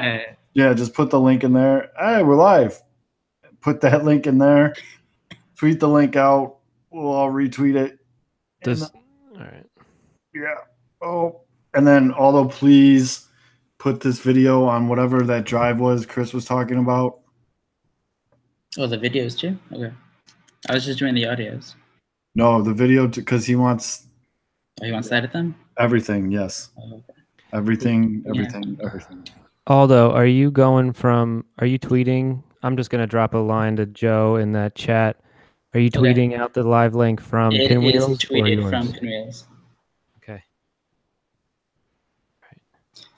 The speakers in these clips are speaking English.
Yeah, just put the link in there. Hey, we're live. Put that link in there. Tweet the link out. We'll all retweet it. All right. Yeah. Oh, and then although please put this video on whatever that drive was Chris was talking about. Oh, the videos too? Okay. I was just doing the audios. No, the video because he wants. Oh, he wants to edit them? Everything, yes. Oh, okay. Everything. Aldo, are you tweeting? I'm just going to drop a line to Joe in that chat. Are you tweeting out the live link from Pinwheels? It is tweeted from Pinwheels. Okay. Right.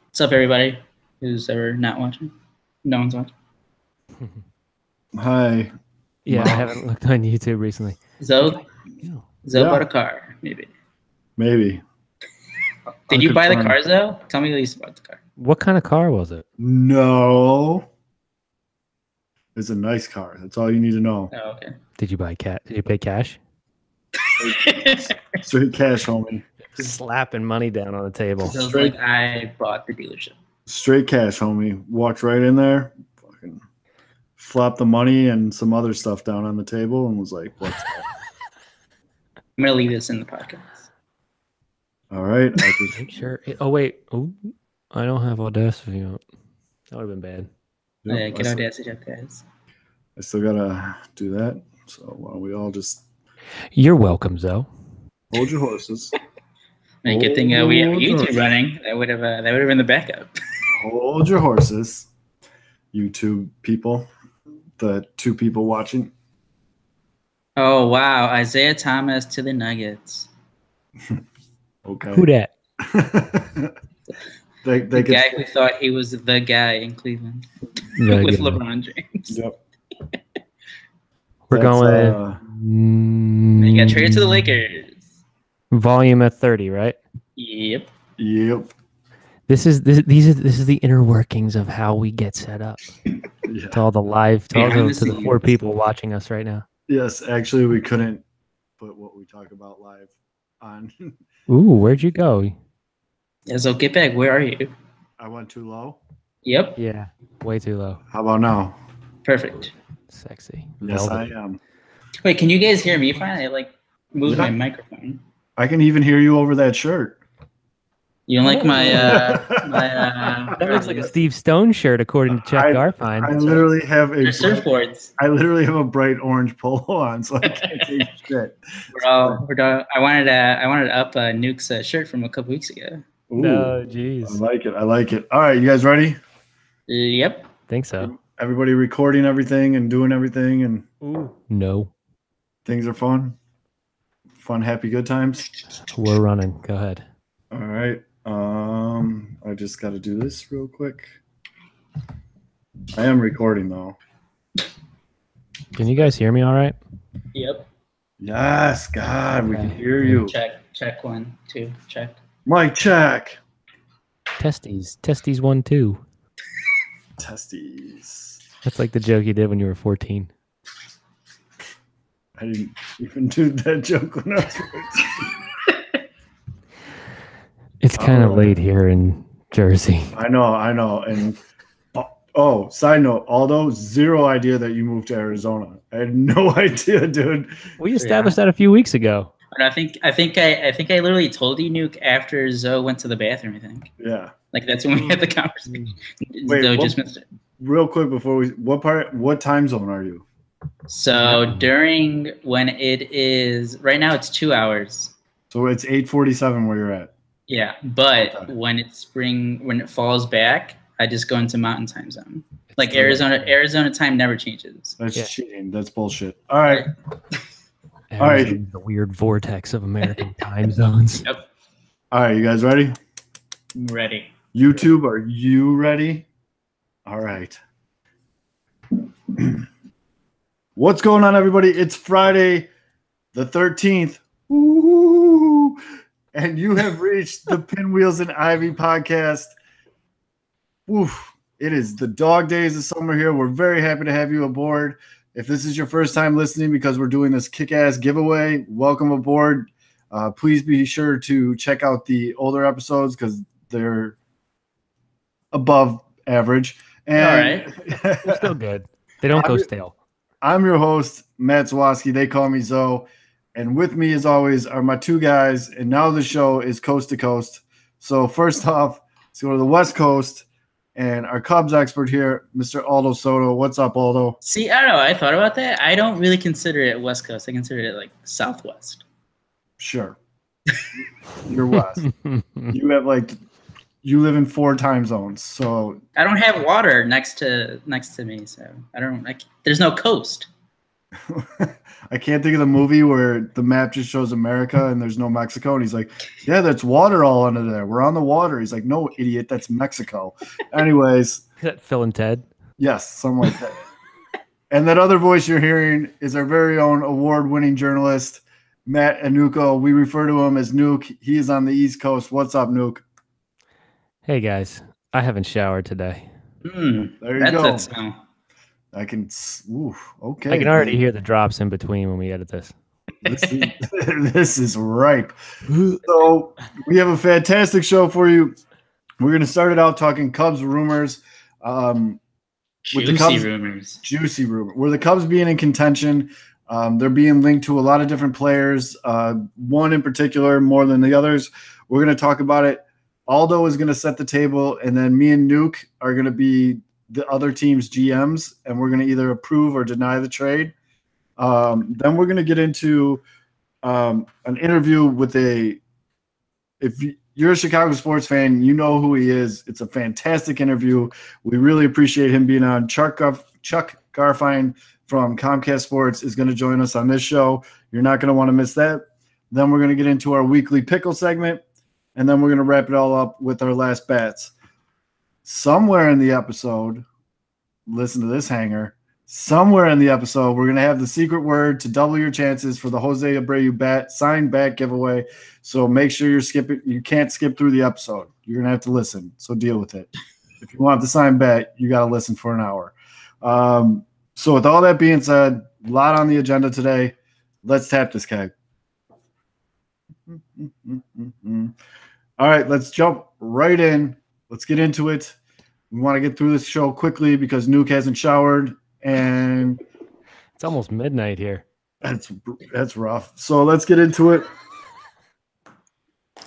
What's up, everybody who's ever not watching? No one's watching. Hi. Yeah, I haven't looked on YouTube recently. Zoe bought a car, maybe. Did you buy the car, Zoe? Tell me at least about the car. What kind of car was it? No. It's a nice car. That's all you need to know. Oh, okay. Did you buy Did you pay cash? Straight cash, homie. Slapping money down on the table. So like I bought the dealership. Straight cash, homie. Walked right in there, fucking flopped the money and some other stuff down on the table and was like, what's that? I'm going to leave this in the podcast. All right. Sure. Oh, wait. Oh, I don't have Audacity up. That would have been bad. Yep, yeah, get Audacity up, guys. I still got to do that. So why don't we all just... You're welcome, Zoe. Hold your horses. Good thing we have YouTube running. That would have been the backup. Hold your horses, YouTube people. The two people watching. Oh, wow. Isaiah Thomas to the Nuggets. Okay. Who that? the guy who thought he was the guy in Cleveland with LeBron James. Yep. We're going. You got traded to the Lakers. Volume at 30, right? Yep. This is the inner workings of how we get set up. Yeah. To all the live, to the 4 people watching us right now. Yes, actually, we couldn't put what we talk about live on. Ooh, where'd you go? Yeah, so get back. Where are you? I went too low? Yep. Yeah, way too low. How about now? Perfect. Sexy. Yes, I am. Wait, can you guys hear me fine? I moved my microphone. I can even hear you over that shirt. You don't like my that looks like a Steve Stone shirt, according to Chuck Garfine. I literally have surfboards. I literally have a bright orange polo on, so I can't see shit. We're done. I wanted to up Nuke's shirt from a couple weeks ago. Ooh, no, jeez. I like it. All right, you guys ready? Yep. Think so. Everybody recording everything and doing everything and no. Things are fun. Fun, happy, good times. We're running. Go ahead. All right. I just got to do this real quick. I am recording though. Can you guys hear me all right? Yep. Yes, God, we can hear you. Check 1, 2, check. Mic check. Testes 1, 2. Testes. That's like the joke you did when you were 14. I didn't even do that joke when I was 14. It's kind of late here in Jersey. I know. And side note, Aldo, zero idea that you moved to Arizona. I had no idea, dude. We established that a few weeks ago. But I think I literally told you, Nuke, after Zoe went to the bathroom. I think. Yeah. That's when we had the conversation. Wait, Zoe just missed it. Real quick before what time zone are you? So during when it is right now, it's 2 hours. So it's 8:47 where you're at. Yeah, but when it falls back, I just go into Mountain Time Zone. Arizona time never changes. That's cheating. That's bullshit. All right. All right. The weird vortex of American time zones. Yep. All right, you guys ready? I'm ready. YouTube, are you ready? All right. What's going on, everybody? It's Friday the 13th. Woo! And you have reached the Pinwheels and Ivy Podcast. Woof. It is the dog days of summer here. We're very happy to have you aboard. If this is your first time listening because we're doing this kick-ass giveaway, welcome aboard. Please be sure to check out the older episodes because they're above average. And All right. They're still good. They don't go stale. I'm your host, Matt Zwoski. They call me Zoe. And with me, as always, are my two guys. And now the show is coast to coast. So first off, let's go to the West Coast. And our Cubs expert here, Mr. Aldo Soto. What's up, Aldo? See, I don't know. I thought about that. I don't really consider it West Coast. I consider it like Southwest. Sure. You're West. You live in 4 time zones. So I don't have water next to me, so there's no coast. I can't think of the movie where the map just shows America and there's no Mexico. And he's like, yeah, that's water all under there. We're on the water. He's like, no, idiot, that's Mexico. Anyways. Is that Phil and Ted? Yes, something like that. And that other voice you're hearing is our very own award-winning journalist, Matt Anuko. We refer to him as Nuke. He is on the East Coast. What's up, Nuke? Hey, guys. I haven't showered today. There you go. I can. Okay. I can already hear the drops in between when we edit this. This is ripe. So we have a fantastic show for you. We're going to start it out talking Cubs rumors. Juicy rumors. Juicy rumor. Where the Cubs being in contention, they're being linked to a lot of different players. One in particular more than the others. We're going to talk about it. Aldo is going to set the table, and then me and Nuke are going to be the other team's GMs, and we're going to either approve or deny the trade. Then we're going to get into an interview with if you're a Chicago sports fan, you know who he is. It's a fantastic interview. We really appreciate him being on. Chuck Garfien from Comcast Sports is going to join us on this show. You're not going to want to miss that. Then we're going to get into our weekly pickle segment, and then we're going to wrap it all up with our last bets. Somewhere in the episode, listen to this hanger. Somewhere in the episode, we're going to have the secret word to double your chances for the Jose Abreu signed bat giveaway. So make sure you can't skip through the episode. You're going to have to listen. So deal with it. If you want the signed bat, you got to listen for an hour. So with all that being said, a lot on the agenda today. Let's tap this keg. All right, let's jump right in. Let's get into it. We want to get through this show quickly because Nuke hasn't showered, and it's almost midnight here. That's rough. So let's get into it.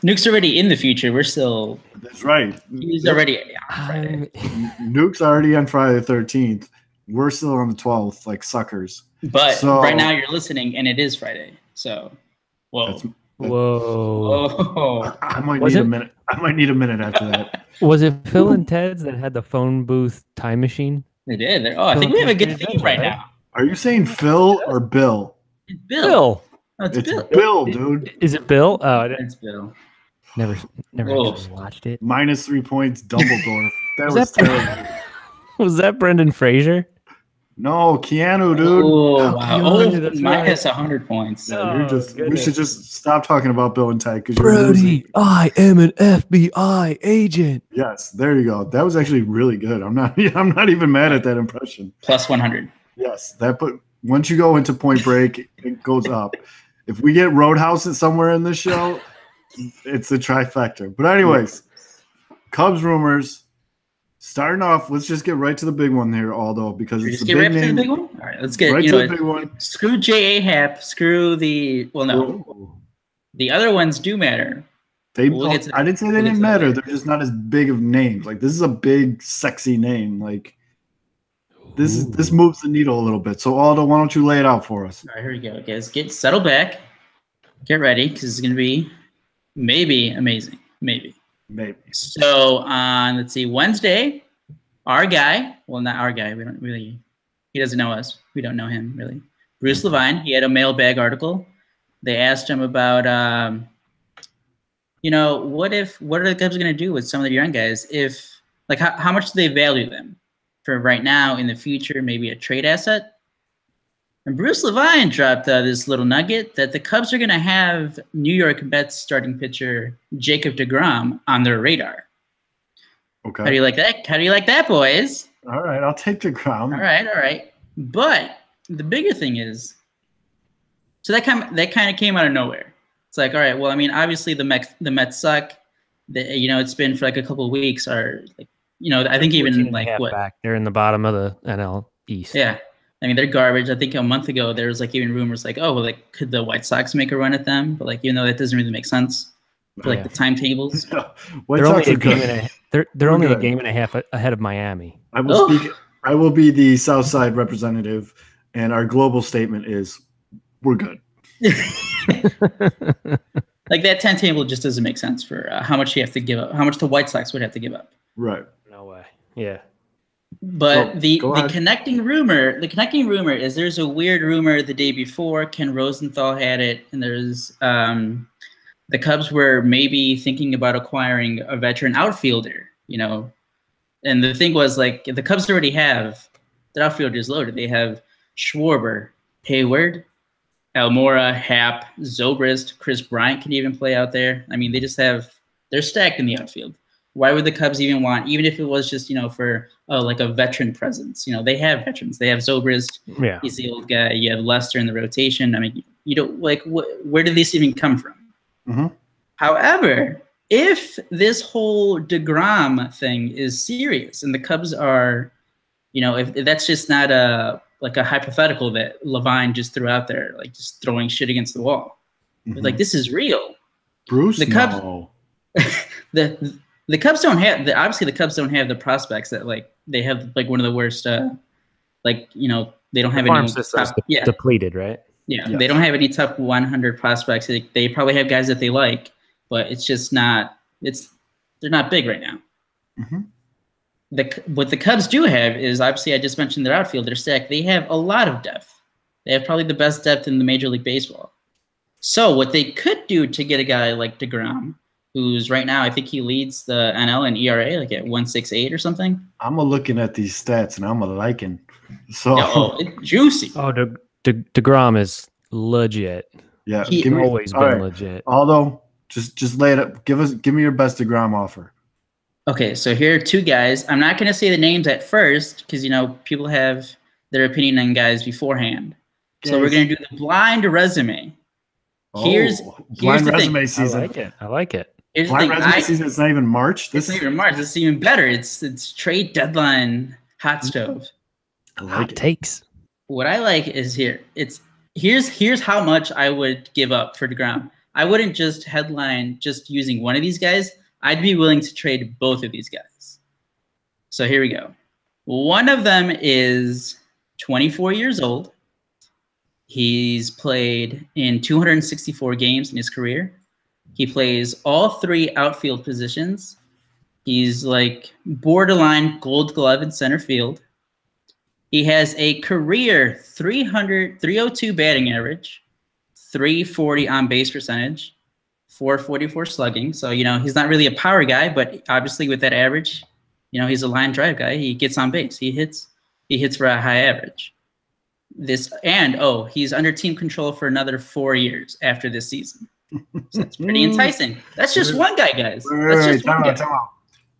Nuke's already in the future. We're still. That's right. He's already on Friday. Nuke's already on Friday the 13th. We're still on the 12th, like suckers. But right now you're listening, and it is Friday. So, whoa. Whoa. I might need a minute. I might need a minute after that. Was it Phil and Ted's that had the phone booth time machine? They did. I think we have a good theme right now. Are you saying Phil or Bill? It's Bill. Oh, it's Bill, dude. Is it Bill? Oh, it's Bill. Never actually watched it. -3 points, Dumbledore. That was terrible. Was that Brendan Fraser? No, Keanu, dude. Oh, wow. Minus 100 points. We should just stop talking about Bill and Ted. Brody, I am an FBI agent. Yes, there you go. That was actually really good. I'm not even mad at that impression. Plus 100. Yes, once you go into Point Break, it goes up. If we get Roadhouse somewhere in this show, it's a trifecta. But anyways, Cubs rumors. Starting off, let's just get right to the big one here, Aldo, because it's the big name. To the big one? All right, let's get right to the big one. Screw J.A. Happ. Screw the – well, no. Ooh. The other ones do matter. I didn't say they didn't matter. They're just not as big of names. Like, this is a big, sexy name. Like, this moves the needle a little bit. So, Aldo, why don't you lay it out for us? All right, here we go, guys. Settle back. Get ready, because it's going to be maybe amazing. Maybe. So on, let's see, Wednesday, our guy, well, not our guy, he doesn't know us. We don't know him, really. Bruce Levine, he had a mailbag article. They asked him about, what are the Cubs going to do with some of the young guys? How much do they value them for right now, in the future, maybe a trade asset? And Bruce Levine dropped this little nugget that the Cubs are going to have New York Mets starting pitcher Jacob deGrom on their radar. Okay. How do you like that, boys? All right, I'll take deGrom. All right. But the bigger thing is, so that kind of came out of nowhere. It's like, all right, well, I mean, obviously the Mets suck. It's been for like a couple of weeks. I think even like what back. They're in the bottom of the NL East. Yeah. I mean, they're garbage. I think a month ago there was like even rumors like, oh, well, like could the White Sox make a run at them? But like, even though that doesn't really make sense for like the timetables. They're only a game and a game and a half ahead of Miami. I will be the South Side representative, and our global statement is, we're good. Like that timetable just doesn't make sense for how much you have to give up, how much the White Sox would have to give up. Right. No way. Yeah. But the connecting rumor is there's a weird rumor the day before Ken Rosenthal had it, and there's the Cubs were maybe thinking about acquiring a veteran outfielder, And the thing was, like, the Cubs already have their outfielders loaded. They have Schwarber, Hayward, Almora, Happ, Zobrist, Chris Bryant can even play out there. I mean, they're stacked in the outfield. Why would the Cubs even want, even if it was just, for like a veteran presence? They have veterans. They have Zobrist. Yeah. He's the old guy. You have Lester in the rotation. I mean, where did this even come from? Mm-hmm. However, if this whole DeGrom thing is serious and the Cubs are, if that's just not a hypothetical that Levine just threw out there, like just throwing shit against the wall. Mm-hmm. Like, this is real. Bruce, the Cubs, no. the Cubs don't have obviously the Cubs don't have the prospects that like they have like one of the worst they don't have farm any system's depleted, right? Yeah, yes. They don't have any top 100 prospects. They probably have guys that they like, but it's just not. They're not big right now. Mm-hmm. What the Cubs do have is, obviously, I just mentioned their outfield. They're stacked. They have a lot of depth. They have probably the best depth in the Major League Baseball. So what they could do to get a guy like DeGrom, who's right now, I think he leads the NL in ERA, like at 1.68 or something. I'm looking at these stats, and I'm liking. So it's juicy. Oh, DeGrom is legit. Yeah, he's always been legit. Although, just lay it up. Give me your best DeGrom offer. Okay, so here are two guys. I'm not going to say the names at first because, people have their opinion on guys beforehand. Yes. So we're going to do the blind resume. Here's blind the resume thing. season. I like it. Here's blind resume season. It's not even March. It's not even March. This is even better. It's trade deadline hot stove. Hot takes. What I like is here's how much I would give up for DeGrom. I wouldn't just headline just using one of these guys. I'd be willing to trade both of these guys. So here we go. One of them is 24 years old. He's played in 264 games in his career. He plays all three outfield positions. He's like borderline Gold Glove in center field. He has a career 302 batting average, 340 on base percentage, 444 slugging. So, he's not really a power guy, but obviously with that average, he's a line drive guy. He gets on base. He hits for a high average. He's under team control for another 4 years after this season. So that's pretty enticing. That's just one guy, guys. That's just one guy. Time out.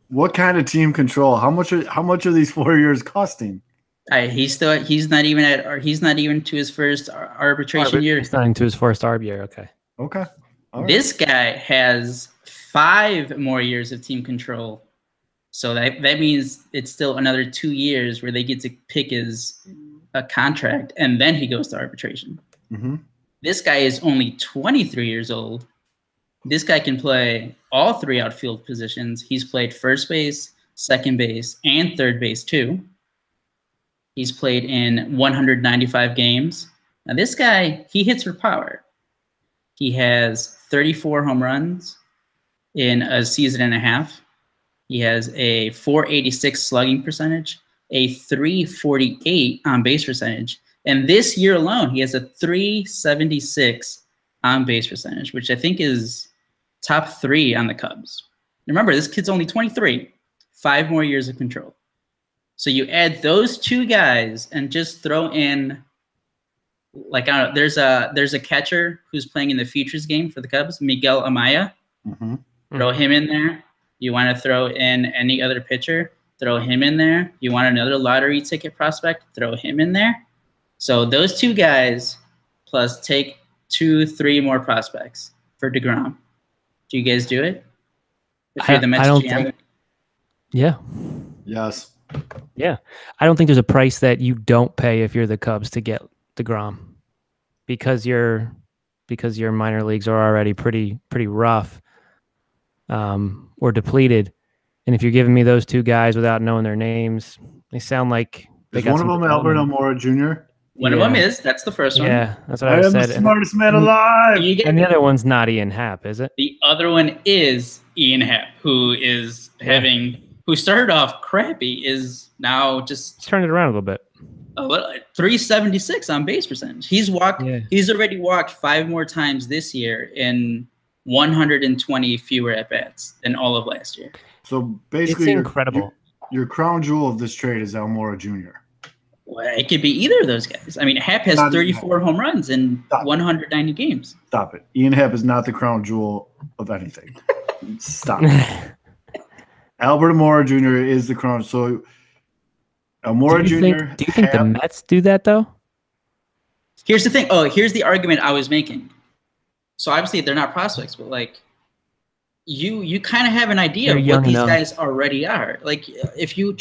What kind of team control? How much are these 4 years costing? He's not even to his first arbitration year. He's not into his first ARB year. Okay. Okay. Right. This guy has 5 more years of team control. So that means it's still another 2 years where they get to pick his contract, and then he goes to arbitration. Mm-hmm. This guy is only 23 years old. This guy can play all 3 outfield positions. He's played first base, second base, and third base too. He's played in 195 games. Now this guy, he hits for power. He has 34 home runs in a season and a half. He has a 486 slugging percentage, a 348 on base percentage. And this year alone, he has a 376 on base percentage, which I think is top 3 on the Cubs. Remember, this kid's only 23, 5 more years of control. So you add those 2 guys and just throw in, like, I don't know, there's a catcher who's playing in the futures game for the Cubs, Miguel Amaya. Mm-hmm. Throw him in there. You want to throw in any other pitcher, throw him in there. You want another lottery ticket prospect, throw him in there. So those 2 guys plus take 2-3 more prospects for DeGrom. Do you guys do it? If you're the Mets GM? Yeah. Yes. Yeah. I don't think there's a price that you don't pay if you're the Cubs to get DeGrom because your minor leagues are already pretty rough or depleted. And if you're giving me those two guys without knowing their names, they sound like they got one of some them Albert Almora Jr.? One of them is. That's the first one. Yeah, that's what I I am said. the smartest man alive. And the other one's not Ian Happ, is it? The other one is Ian Happ, who is who started off crappy, is now just turned it around a little bit. 376 on base percentage. He's already walked 5 more times this year in 120 fewer at bats than all of last year. So basically, it's incredible. Your crown jewel of this trade is Almora Jr. Well, it could be either of those guys. I mean, Happ has 34 home runs in 190 games. Stop it. Ian Happ is not the crown jewel of anything. Stop it. Albert Almora Jr. is the crown. So Almora Jr. Do you think the Mets do that though? Here's the thing. Oh, here's the argument I was making. So obviously they're not prospects, but like you kind of have an idea of what these guys already are. Like if you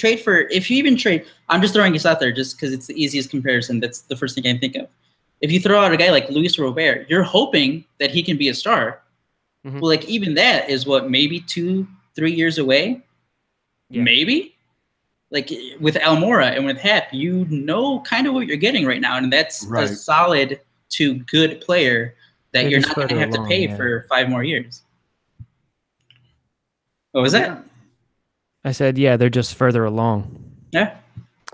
even trade, I'm just throwing this out there just because it's the easiest comparison. That's the first thing I can think of. If you throw out a guy like Luis Robert, you're hoping that he can be a star. Mm-hmm. Well, like even that is what, maybe 2-3 years away? Yeah. Maybe? Like with Almora and with Happ, you know kind of what you're getting right now. And that's a solid to good player that you're not going to have to pay for 5 more years. What was that? I said, they're just further along. Yeah.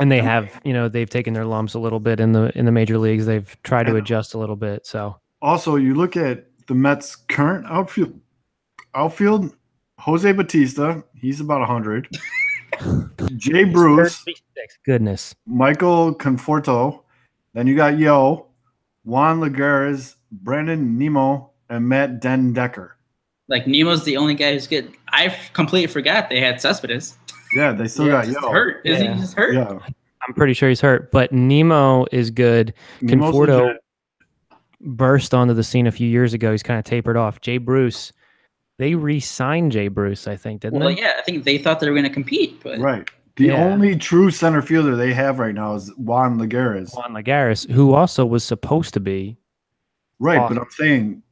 And they have, they've taken their lumps a little bit in the major leagues. They've tried to adjust a little bit. So also, you look at the Mets' current outfield, Jose Bautista, he's about 100. Jay Bruce, 36. Goodness. Michael Conforto. Then you got Juan Lagares, Brandon Nimmo, and Matt Den Decker. Like Nemo's the only guy who's good. I completely forgot they had Cespedes. Yeah, they still got Yo. Hurt. Isn't he just hurt? Yeah. I'm pretty sure he's hurt, but Nimmo is good. Conforto burst onto the scene a few years ago. He's kind of tapered off. Jay Bruce, they re-signed Jay Bruce, I think, didn't they? Well, yeah, I think they thought they were going to compete. But right. The only true center fielder they have right now is Juan Lagares. Juan Lagares, who also was supposed to be. Right, awesome. But I'm saying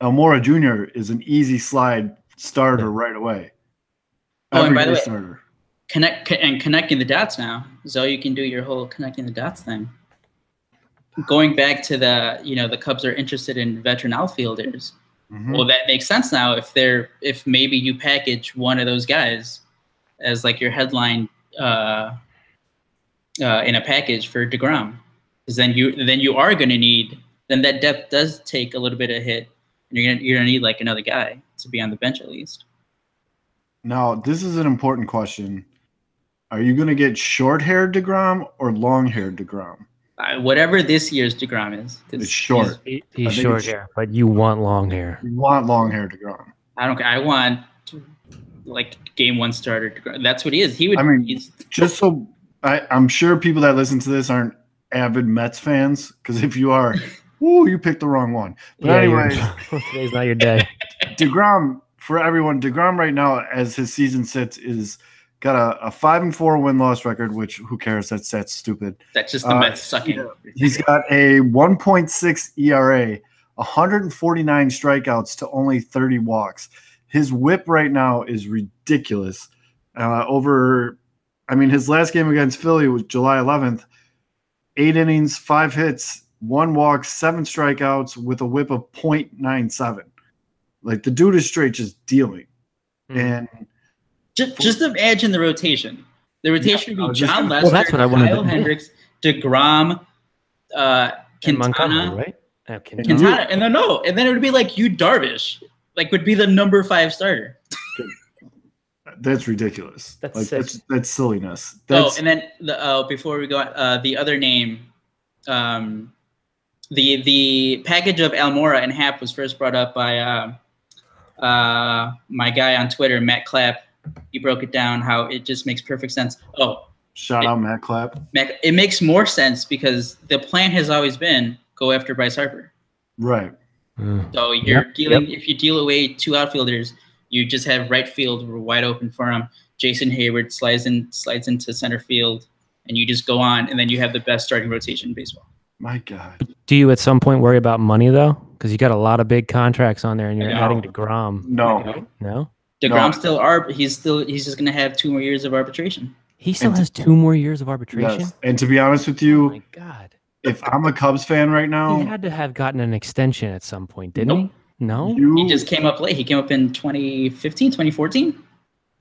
Almora Jr. is an easy slide starter right away. And by the way, connecting the dots now. So you can do your whole connecting the dots thing. Going back to the Cubs are interested in veteran outfielders. Mm-hmm. Well, that makes sense now if maybe you package one of those guys as like your headline in a package for DeGrom. Because then you are going to need, then that depth does take a little bit of hit. And you're gonna need like another guy to be on the bench at least. Now, this is an important question. Are you gonna get short-haired DeGrom or long-haired DeGrom? Whatever this year's DeGrom is. It's short. He's short hair, but you want long hair. You want long-haired DeGrom. I don't care. I want like game 1 starter DeGrom. That's what he is. Just so I'm sure people that listen to this aren't avid Mets fans, because if you are. Ooh, you picked the wrong one. But anyways, today's not your day. DeGrom, for everyone, DeGrom right now, as his season sits, is got a 5-4 win-loss record, which who cares? That's stupid. That's just the Mets sucking. Yeah. He's got a 1.6 ERA, 149 strikeouts to only 30 walks. His whip right now is ridiculous. His last game against Philly was July 11th. 8 innings, 5 hits, 1 walk, 7 strikeouts with a whip of .97. Like the dude is straight just dealing. And just imagine the rotation. The rotation would be John Lester, that's what I wanted Kyle Hendricks, DeGrom, Quintana, right? Quintana, and then it would be like Yu Darvish, like would be the number 5 starter. That's ridiculous. That's silliness. And then before we go, the other name. The package of Almora and Happ was first brought up by my guy on Twitter, Matt Clapp. He broke it down how it just makes perfect sense. Shout out Matt Clapp. It makes more sense because the plan has always been go after Bryce Harper. Right. So you're dealing if you deal away 2 outfielders, you just have right field wide open for him. Jason Hayward slides into center field, and you just go on, and then you have the best starting rotation in baseball. My God. Do you at some point worry about money though? Because you got a lot of big contracts on there, and you're adding DeGrom. No. DeGrom he's just gonna have 2 more years of arbitration. He still has 2 more years of arbitration. Yes. And to be honest with you, oh my God, if I'm a Cubs fan right now, he had to have gotten an extension at some point, didn't he? No, he just came up late. He came up in 2015, 2014.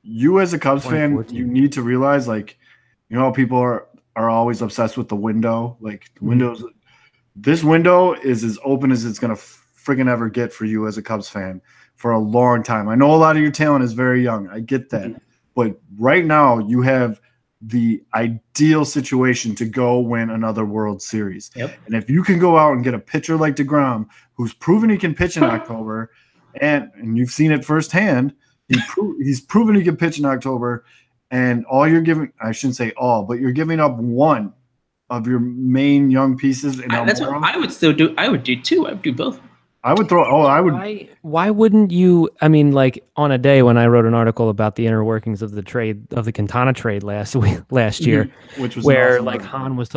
You as a Cubs fan, you need to realize, like, you know, people are always obsessed with the window. Like, the windows, this window is as open as it's gonna friggin' ever get for you as a Cubs fan for a long time. I know a lot of your talent is very young. I get that, but right now you have the ideal situation to go win another World Series. Yep. And if you can go out and get a pitcher like DeGrom, who's proven he can pitch in October, and you've seen it firsthand, he's proven he can pitch in October, and all you're giving, I shouldn't say all, but you're giving up one of your main young pieces. That's what I would still do. I would do two. I would do both. I would throw. Oh, I would. Why wouldn't you? I mean, like on a day when I wrote an article about the inner workings of the trade of the Quintana trade last year, which was where awesome like Han was,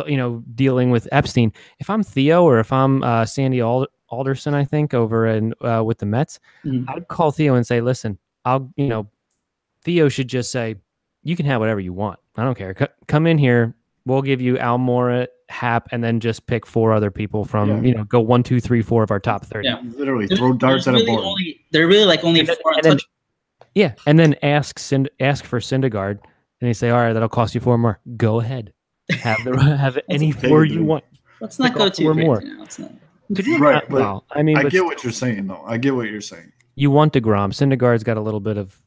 dealing with Epstein. If I'm Theo or if I'm Sandy Alderson, I think over in with the Mets, I'd call Theo and say, listen, Theo should just say, you can have whatever you want. I don't care. Come in here. We'll give you Almora, Hap, and then just pick 4 other people from, go 1, 2, 3, 4 of our top 30. Yeah, literally throw darts at a board. They're really like only 4 untouchables. Yeah, and then ask for Syndergaard, and they say, all right, that'll cost you 4 more. Go ahead. Have any 4 you want. Let's not go too crazy. Right, but I get what you're saying, though. I get what you're saying. You want DeGrom. Syndergaard's got a little bit of,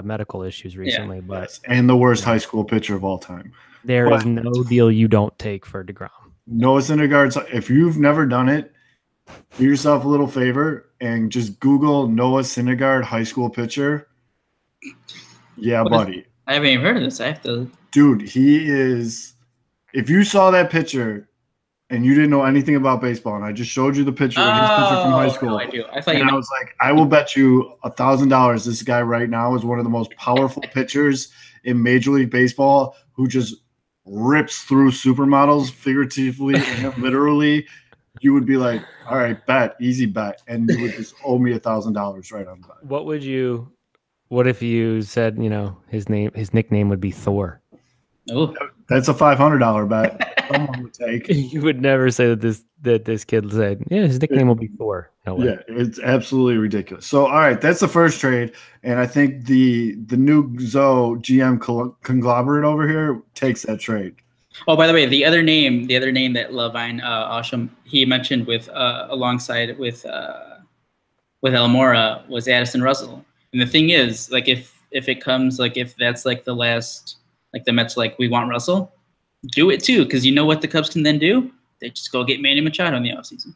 medical issues recently. But and the worst high school pitcher of all time. There is no deal you don't take for DeGrom. Noah Syndergaard, if you've never done it, do yourself a little favor and just Google Noah Syndergaard high school pitcher. Yeah, buddy. I haven't even heard of this. I have to. Dude, he is – if you saw that picture and you didn't know anything about baseball and I just showed you the picture of his picture from high school. No, I do. I was like, I will bet you $1,000 this guy right now is one of the most powerful pitchers in Major League Baseball who just rips through supermodels figuratively and literally. You would be like, all right, bet, easy bet. And you would just owe me $1,000 right on that. What if you said, his nickname would be Thor? Oh, that's a $500 bet. Someone would take. You would never say that this kid said, yeah, his nickname will be Thor. No way. Yeah, it's absolutely ridiculous. So, all right, that's the first trade, and I think the new Zoe GM conglomerate over here takes that trade. Oh, by the way, the other name that Levine Osham he mentioned alongside with Almora was Addison Russell. And the thing is, like, if it comes, like, if that's like the last, like the Mets, like, we want Russell, do it too, because you know what the Cubs can then do? They just go get Manny Machado in the offseason.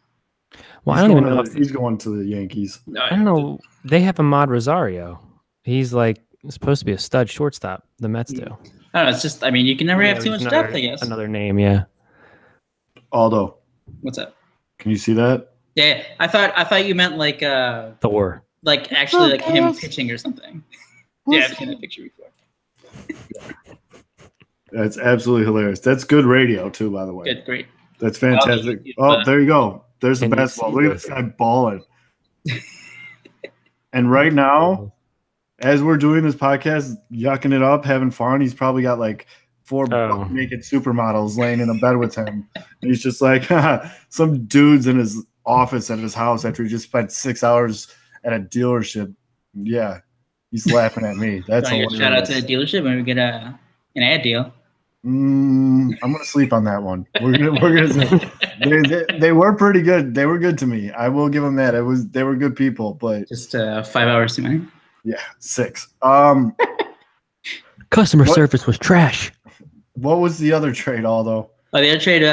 Well, I don't even know if he's going to the Yankees. I don't know. They have Ahmad Rosario. He's like supposed to be a stud shortstop. The Mets do. I don't know. It's just, I mean, you can never have too much depth, I guess. Another name, yeah. Aldo. What's up? Can you see that? Yeah, I thought you meant like Thor. Like actually like him pitching or something. Yeah, I've seen that picture before. That's absolutely hilarious. That's good radio too, by the way. Good, great. That's fantastic. Oh, there you go. There's the basketball. Look at this guy balling. And right now, as we're doing this podcast, yucking it up, having fun, he's probably got like 4 naked supermodels laying in a bed with him. And he's just like some dudes in his office at his house after he just spent 6 hours at a dealership. Yeah, he's laughing at me. That's a shout out to the dealership and we get an ad deal. I'm gonna sleep on that one. We're gonna say they were pretty good. They were good to me. I will give them that. They were good people, but just 5 hours too many. Yeah, 6. Customer service was trash. What was the other trade, Aldo? Oh, the other trade,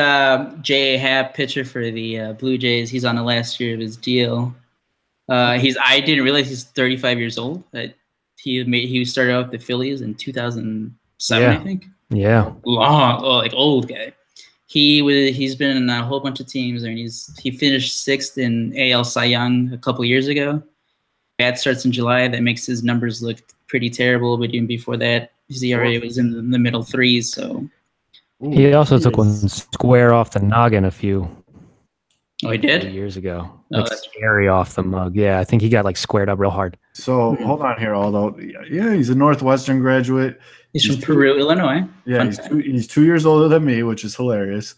J.A. Happ, pitcher for the Blue Jays. He's on the last year of his deal. I didn't realize he's 35 years old. He started out with the Phillies in 2007, I think. Yeah, old guy. He's been in a whole bunch of teams. I mean, he finished 6th in AL Cy Young a couple years ago. Bat starts in July. That makes his numbers look pretty terrible, but even before that, his ERA was in the middle threes. So he also took one square off the noggin a few. Oh, he did? Years ago. Oh, like scary off the mug. Yeah, I think he got like squared up real hard. So hold on here, Aldo. Yeah, he's a Northwestern graduate. He's from Peru, Illinois. Yeah, he's 2 years older than me, which is hilarious.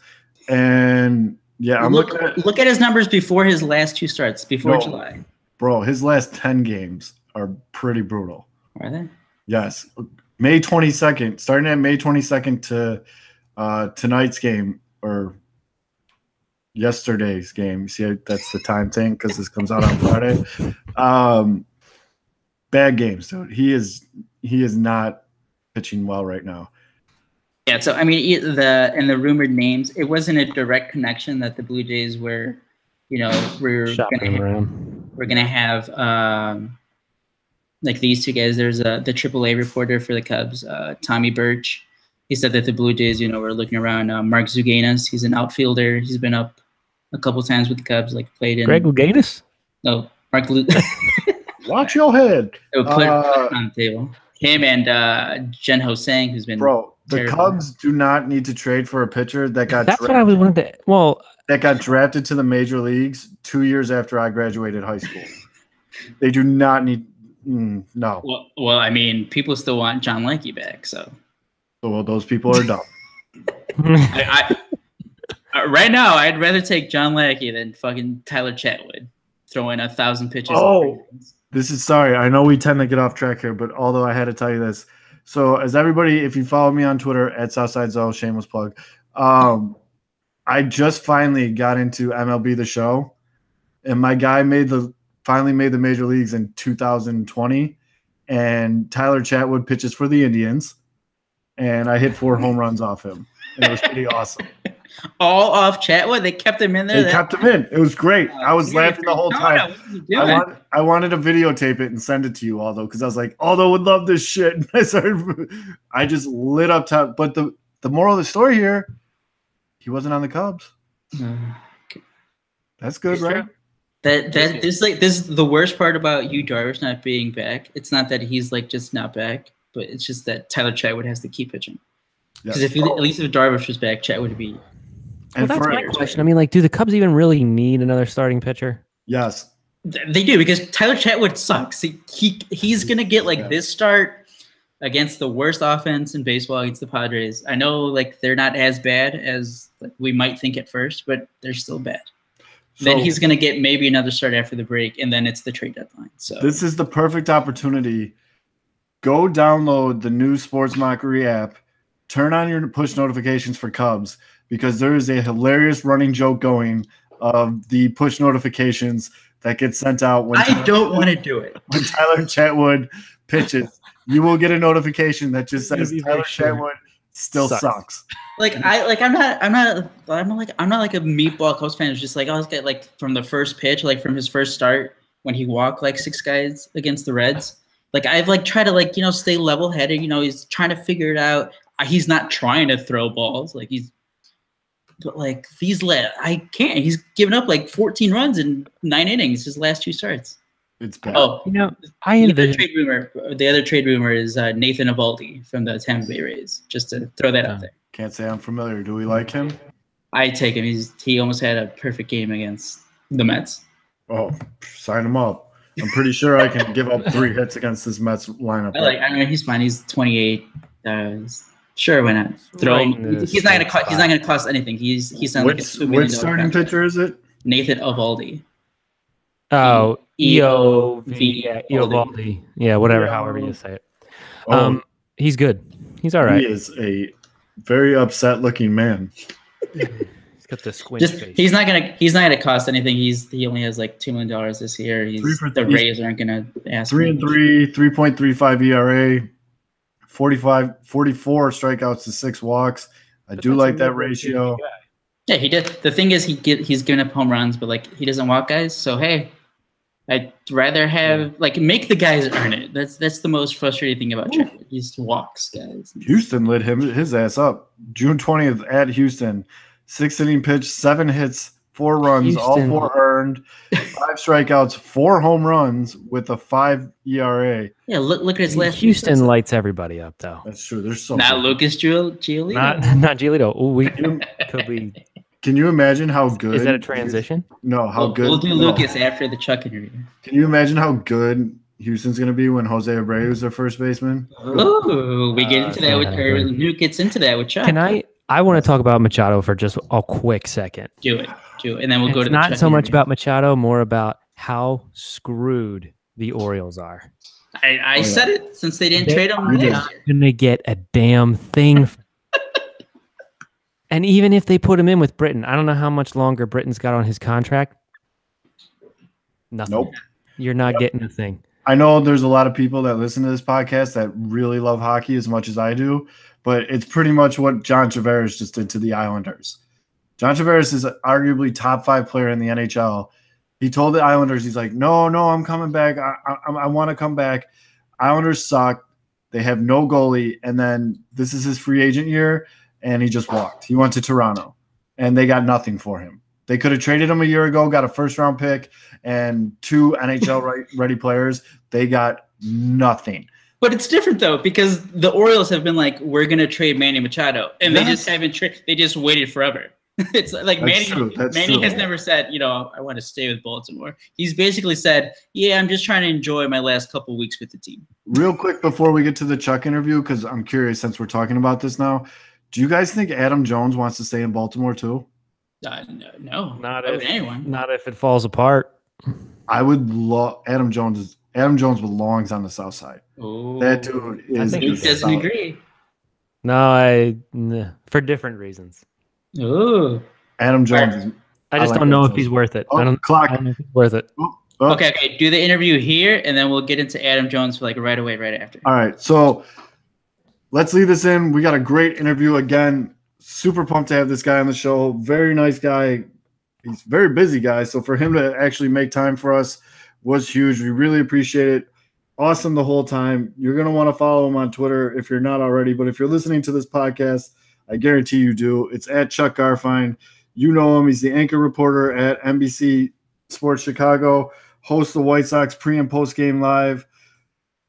And yeah, look at his numbers before his last 2 starts, before July. Bro, his last 10 games are pretty brutal. Are they? Yes. May 22nd, starting at May 22nd to tonight's game or yesterday's game. See, that's the time thing because this comes out on Friday. Bad games, dude. He is not pitching well right now. Yeah, so I mean, the rumored names, it wasn't a direct connection that the Blue Jays were, we're gonna have like these 2 guys. There's the AAA reporter for the Cubs, Tommy Birch. He said that the Blue Jays, were looking around. Mark Zuganis, he's an outfielder. He's been up a couple times with the Cubs, like played in. Greg Louganis? No, Mark. Watch your head. Put on the table. Him and Jen Ho-Sang, who's been the Cubs do not need to trade for a pitcher that got. That's what I was wondering. Well, that got drafted to the major leagues 2 years after I graduated high school. They do not need. No. Well, I mean, people still want John Lackey back, so. Well, those people are dumb. Right now, I'd rather take John Lackey than fucking Tyler Chatwood throwing 1,000 pitches. Oh, this is sorry. I know we tend to get off track here, but although I had to tell you this. So as everybody, if you follow me on Twitter at SouthsideZo, shameless plug, I just finally got into MLB The Show, and my guy finally made the major leagues in 2020, and Tyler Chatwood pitches for the Indians, and I hit 4 home runs off him. And it was pretty awesome. All off Chatwood? They kept him in there? They kept him in. It was great. I was laughing the whole time. I wanted to videotape it and send it to you, Aldo, because I was like, Aldo would love this shit. And I just lit up top. But the moral of the story here, he wasn't on the Cubs. That's good, right? This is the worst part about Yu Darvish not being back. It's not that he's like just not back, but it's just that Tyler Chatwood has to keep pitching. Because at least if Darvish was back, Chat would be. Well, that's my question. I mean, like, do the Cubs even really need another starting pitcher? Yes, they do, because Tyler Chatwood sucks. He's gonna get like this start against the worst offense in baseball against the Padres. I know, like, they're not as bad as we might think at first, but they're still bad. Then he's gonna get maybe another start after the break, and then it's the trade deadline. So this is the perfect opportunity. Go download the new Sports Mockery app. Turn on your push notifications for Cubs, because there is a hilarious running joke going of the push notifications that get sent out when I don't want to do it. When Tyler Chatwood pitches, you will get a notification that just says Tyler Chatwood still sucks. I'm not like a meatball Cubs fan. It's just like, I was get like from the first pitch, like from his first start when he walked like 6 guys against the Reds. Like, I've like tried to stay level headed. He's trying to figure it out. He's not trying to throw balls. I can't. He's given up like 14 runs in 9 innings his last 2 starts. It's bad. Oh, the other trade rumor is Nathan Eovaldi from the Tampa Bay Rays. Just to throw that out there. Can't say I'm familiar. Do we like him? I take him. He almost had a perfect game against the Mets. Oh, sign him up. I'm pretty sure I can give up 3 hits against this Mets lineup. I mean, he's fine. He's 28. Sure, why not? Throw him. He's not gonna cost anything. He's not like a $2 million which starting pitcher is it? Nathan Eovaldi. Oh, Eovaldi. Yeah, whatever, however you say it. He's good. He's all right. He is a very upset looking man. He's got the squint face. He's not gonna cost anything. He only has like $2 million this year. The Rays aren't gonna ask. 3-3, 3.35 ERA. 44 strikeouts to 6 walks. I do like that ratio. Yeah, he did. The thing is, he's giving up home runs, but like he doesn't walk guys. So hey, I'd rather have make the guys earn it. That's the most frustrating thing about Chatwood. He just walks guys. Houston lit his ass up. June 20th at Houston, 6 inning pitch, 7 hits 4 runs, Houston. all 4 earned, 5 strikeouts, 4 home runs with a 5 ERA. Yeah, look at his last. Houston lights everybody up, though. That's true. There's so not good. Lucas Giolito. Not Giolito. Oh, we could be. Can you imagine how good? Is that a transition? No, how good. We'll do Lucas after the Chuck interview. Can you imagine how good Houston's going to be when Jose Abreu is their first baseman? Oh, we get into that with Nuke gets into that with Chuck. Can I want to talk about Machado for just a quick second. Do it, and then we'll go to the not Chuck so much interview. about Machado, more about how screwed the Orioles are. I said it since they didn't trade him last year. Going to get a damn thing. And even if they put him in with Britton, I don't know how much longer Britton's got on his contract. Nothing. Nope. You're not getting a thing. I know there's a lot of people that listen to this podcast that really love hockey as much as I do, but it's pretty much what John Tavares just did to the Islanders. John Tavares is arguably top 5 player in the NHL. He told the Islanders, he's like, no, I'm coming back. I want to come back. Islanders suck. They have no goalie. And then this is his free agent year, and he just walked. He went to Toronto, and they got nothing for him. They could have traded him a year ago, got a first-round pick, and 2 NHL-ready players. They got nothing. But it's different, though, because the Orioles have been like, we're going to trade Manny Machado. And they just haven't they just waited forever. It's like Manny has never said, I want to stay with Baltimore. He's basically said, yeah, I'm just trying to enjoy my last couple of weeks with the team. Real quick before we get to the Chuck interview, because I'm curious since we're talking about this now, do you guys think Adam Jones wants to stay in Baltimore too? No, not anyone. Not if it falls apart. I would love Adam Jones. Adam Jones belongs on the South Side. Oh, that dude is. Luke doesn't agree. No, for different reasons. Oh, Adam Jones. I just don't know if he's worth it. Oh, I don't know if he's worth it. Oh. Okay. Do the interview here, and then we'll get into Adam Jones right away, right after. All right. So let's leave this in. We got a great interview again. Super pumped to have this guy on the show. Very nice guy. He's a very busy guy. So for him to actually make time for us was huge. We really appreciate it. Awesome the whole time. You're going to want to follow him on Twitter if you're not already. But if you're listening to this podcast, I guarantee you do. It's at Chuck Garfien. You know him. He's the anchor reporter at NBC Sports Chicago, hosts the White Sox pre- and post-game live.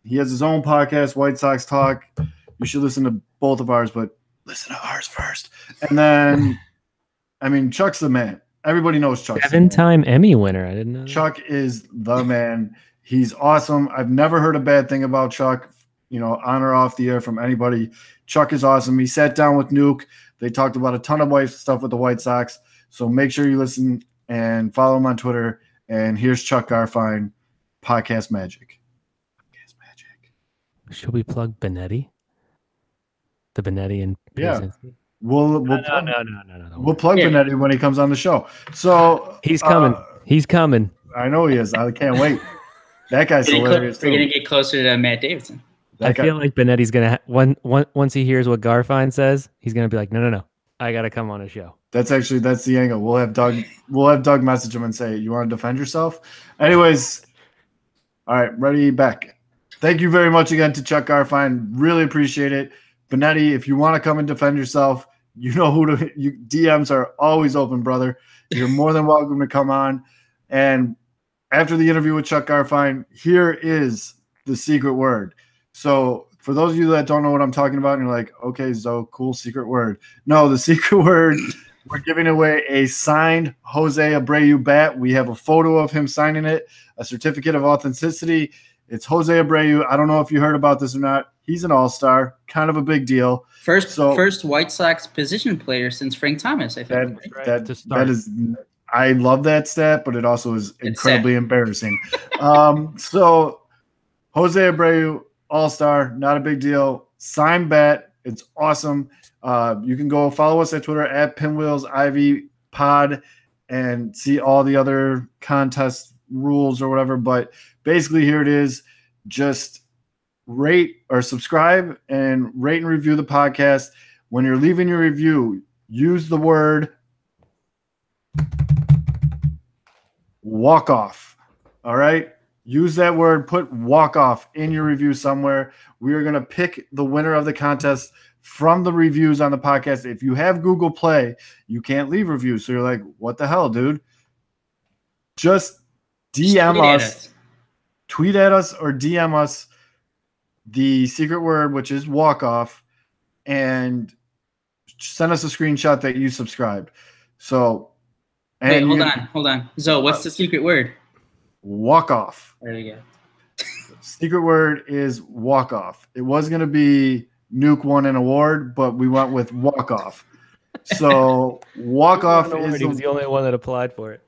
He has his own podcast, White Sox Talk. You should listen to both of ours, but listen to ours first. And then, Chuck's the man. Everybody knows Chuck. 7-time Emmy winner. I didn't know. Chuck is the man. He's awesome. I've never heard a bad thing about Chuck, on or off the air from anybody. Chuck is awesome. He sat down with Nuke. They talked about a ton of stuff with the White Sox. So make sure you listen and follow him on Twitter. And here's Chuck Garfien, Podcast Magic. Podcast Magic. Should we plug Benetti? The Benetti and Brzezinski? We'll no. We'll plug Benetti when he comes on the show. So he's coming. He's coming. I know he is. I can't wait. That guy's hilarious. We're gonna get closer to Matt Davidson. I feel like Benetti's gonna once he hears what Garfien says, he's gonna be like, no, I gotta come on a show. That's the angle. We'll have Doug message him and say, you want to defend yourself? Anyways, all right, ready, back. Thank you very much again to Chuck Garfien. Really appreciate it. Benetti, if you want to come and defend yourself, you know who to. DMs are always open, brother. You're more than welcome to come on. And after the interview with Chuck Garfien, here is the secret word. So for those of you that don't know what I'm talking about, and you're like, okay, Zoe, cool secret word. No, the secret word, we're giving away a signed Jose Abreu bat. We have a photo of him signing it, a certificate of authenticity. It's Jose Abreu. I don't know if you heard about this or not. He's an all-star, kind of a big deal. First White Sox position player since Frank Thomas, I think. That is – I love that stat, but it also is incredibly embarrassing. So Jose Abreu, all-star, not a big deal. Signed bat. It's awesome. You can go follow us at Twitter at Pinwheels Ivy Pod and see all the other contest rules or whatever. But basically here it is. Just rate or subscribe and rate and review the podcast. When you're leaving your review, use the word walk off. All right. Use that word, put walk off in your review somewhere. We are going to pick the winner of the contest from the reviews on the podcast. If you have Google Play, you can't leave reviews. So you're like, what the hell, dude? Just DM us, tweet at us, or DM us the secret word, which is walk off, and send us a screenshot that you subscribed. So, wait, hold on. So, what's the secret word? Walk off. There you go. Secret word is walk off. It was going to be Nuke won an award, but we went with walk off. So, walk off is he was the only one that applied for it.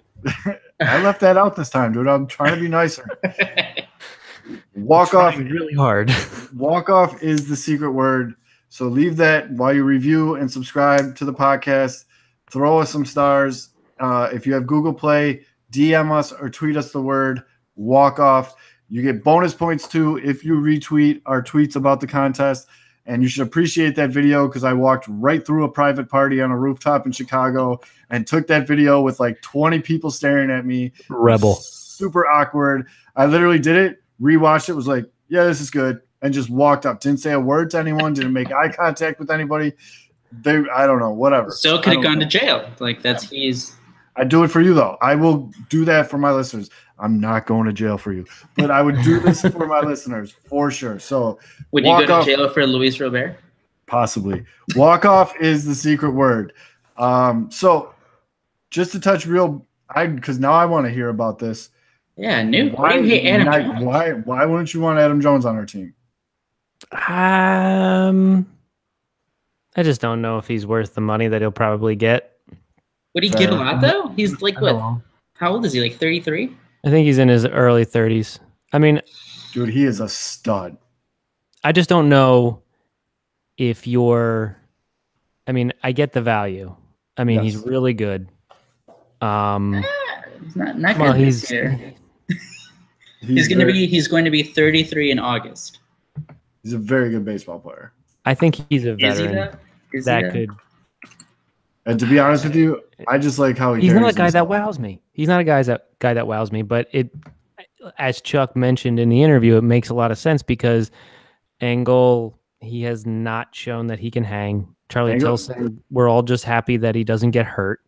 I left that out this time, dude. I'm trying to be nicer. Walk off really hard. Walk off is the secret word. So leave that while you review and subscribe to the podcast. Throw us some stars. If you have Google Play, DM us or tweet us the word walk off. You get bonus points too if you retweet our tweets about the contest. And you should appreciate that video because I walked right through a private party on a rooftop in Chicago and took that video with like 20 people staring at me. Rebel. Super awkward. I literally did it, rewatched it, was like, yeah, this is good, and just walked up. Didn't say a word to anyone, didn't make eye contact with anybody. I don't know, whatever. So could have gone to jail. Like I do it for you though. I will do that for my listeners. I'm not going to jail for you, but I would do this for my listeners for sure. So would you go to jail for Luis Robert? Possibly. Walk off is the secret word. So just to touch because now I want to hear about this. Yeah, Nuke. Why do you hate Adam Jones? Why wouldn't you want Adam Jones on our team? I just don't know if he's worth the money that he'll probably get. Would he get a lot though? He's like what? How old is he? Like 33? I think he's in his early 30s. I mean, dude, he is a stud. I just don't know if you're. I mean, I get the value. I mean, He's really good. He's not good this year. He's going to be 33 in August. He's a very good baseball player. I think he's a veteran. That could. And to be honest with you, I just like how he's not a guy that wows me. He's not a guy that wows me. But as Chuck mentioned in the interview, it makes a lot of sense because Engel, he has not shown that he can hang. Charlie Tilson, we're all just happy that he doesn't get hurt.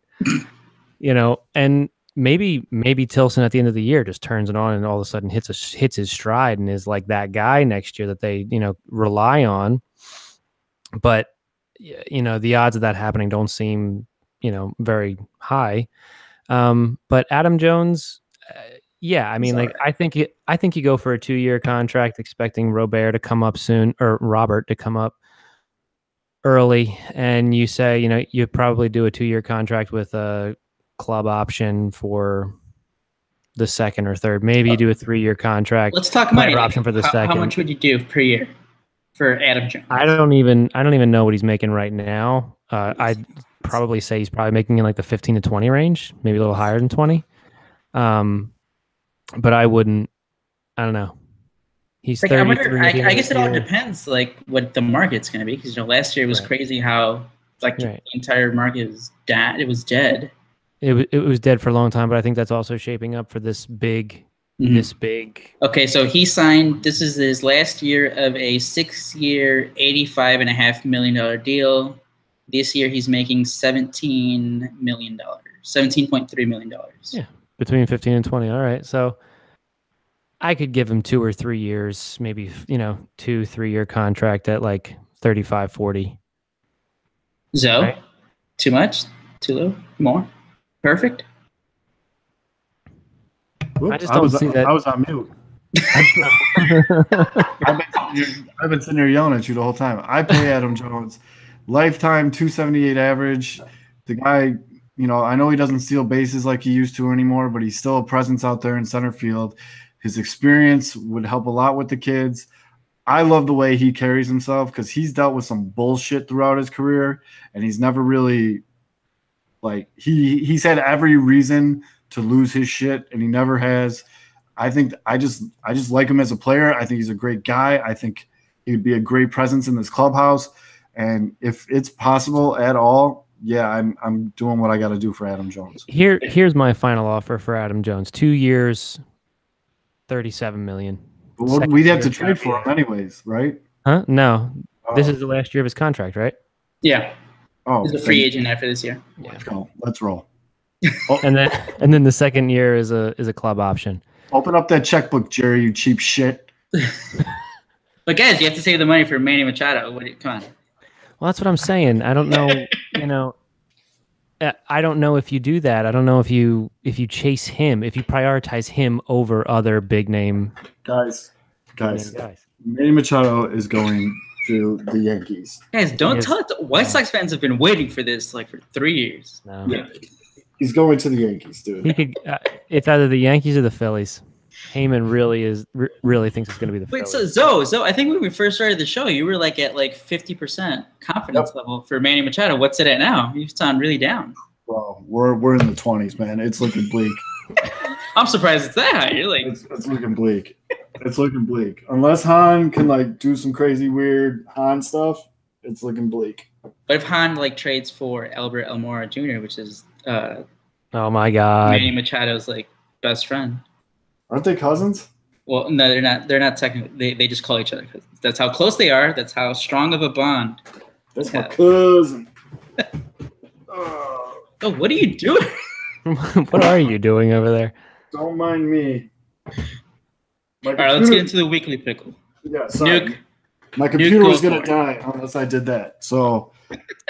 And maybe Tilson at the end of the year just turns it on and all of a sudden hits his stride and is like that guy next year that they rely on. But the odds of that happening don't seem very high. But Adam Jones, I mean, I think you go for a 2-year contract expecting Robert to come up soon or Robert to come up early, and you say you probably do a 2-year contract with a club option for the second or third. Maybe you do a 3-year contract. Let's talk money. Option for the second. How much would you do per year for Adam Jones? I don't even know what he's making right now. I'd probably say he's probably making in like the 15 to 20 range, maybe a little higher than 20. But I wouldn't. I don't know. He's 33. I guess it all depends, like what the market's going to be, because last year was crazy. How the entire market was dead. It was dead. It was dead for a long time, but I think that's also shaping up for this big. Okay, so he signed. This is his last year of a 6-year, $85.5 million deal. This year he's making $17 million, $17.3 million. Yeah, between 15 and 20. All right, so I could give him 2 or 3 years, maybe 2-3-year contract at like 35, 40. So, right? Too much? Too low? More? Perfect? I just don't see that. I was on mute. I've been sitting here yelling at you the whole time. I play Adam Jones. Lifetime 278 average. The guy, I know he doesn't steal bases like he used to anymore, but he's still a presence out there in center field. His experience would help a lot with the kids. I love the way he carries himself because he's dealt with some bullshit throughout his career, and he's never really he's had every reason to lose his shit, and he never has. I just like him as a player. I think he's a great guy. I think he would be a great presence in this clubhouse. And if it's possible at all, I'm doing what I got to do for Adam Jones. Here's my final offer for Adam Jones: 2 years, $37 million. But we'd have to trade for him anyways, right? Huh? No. This is the last year of his contract, right? Yeah. Oh, he's a free agent after this year. Let's go. Let's roll. And then the second year is a club option. Open up that checkbook, Jerry, you cheap shit. But guys, you have to save the money for Manny Machado. Come on. Well, that's what I'm saying. I don't know, I don't know if you do that. I don't know if you chase him, if you prioritize him over other big name guys. Manny Machado is going to the Yankees. Guys, don't tell it. White Sox fans have been waiting for this for 3 years. No. Yeah. He's going to the Yankees, dude. He could. It's either the Yankees or the Phillies. Heyman really thinks it's going to be the Wait, Phillies. So I think when we first started the show, you were at 50% confidence level for Manny Machado. What's it at now? You sound really down. Well, we're in the 20s, man. It's looking bleak. I'm surprised it's that high. You're like, it's looking bleak. It's looking bleak. Unless Han can do some crazy weird Han stuff, it's looking bleak. But if Han trades for Albert Almora Jr., which is oh my God, Manny Machado's best friend. Aren't they cousins? Well, no, they're not. They're not technically. They just call each other cousins. That's how close they are. That's how strong of a bond. That's my cousin. Oh, what are you doing? What are you doing over there? Don't mind me. All right, let's get into the weekly pickle. Yeah, sorry. Nuke. My computer was going to die unless I did that. So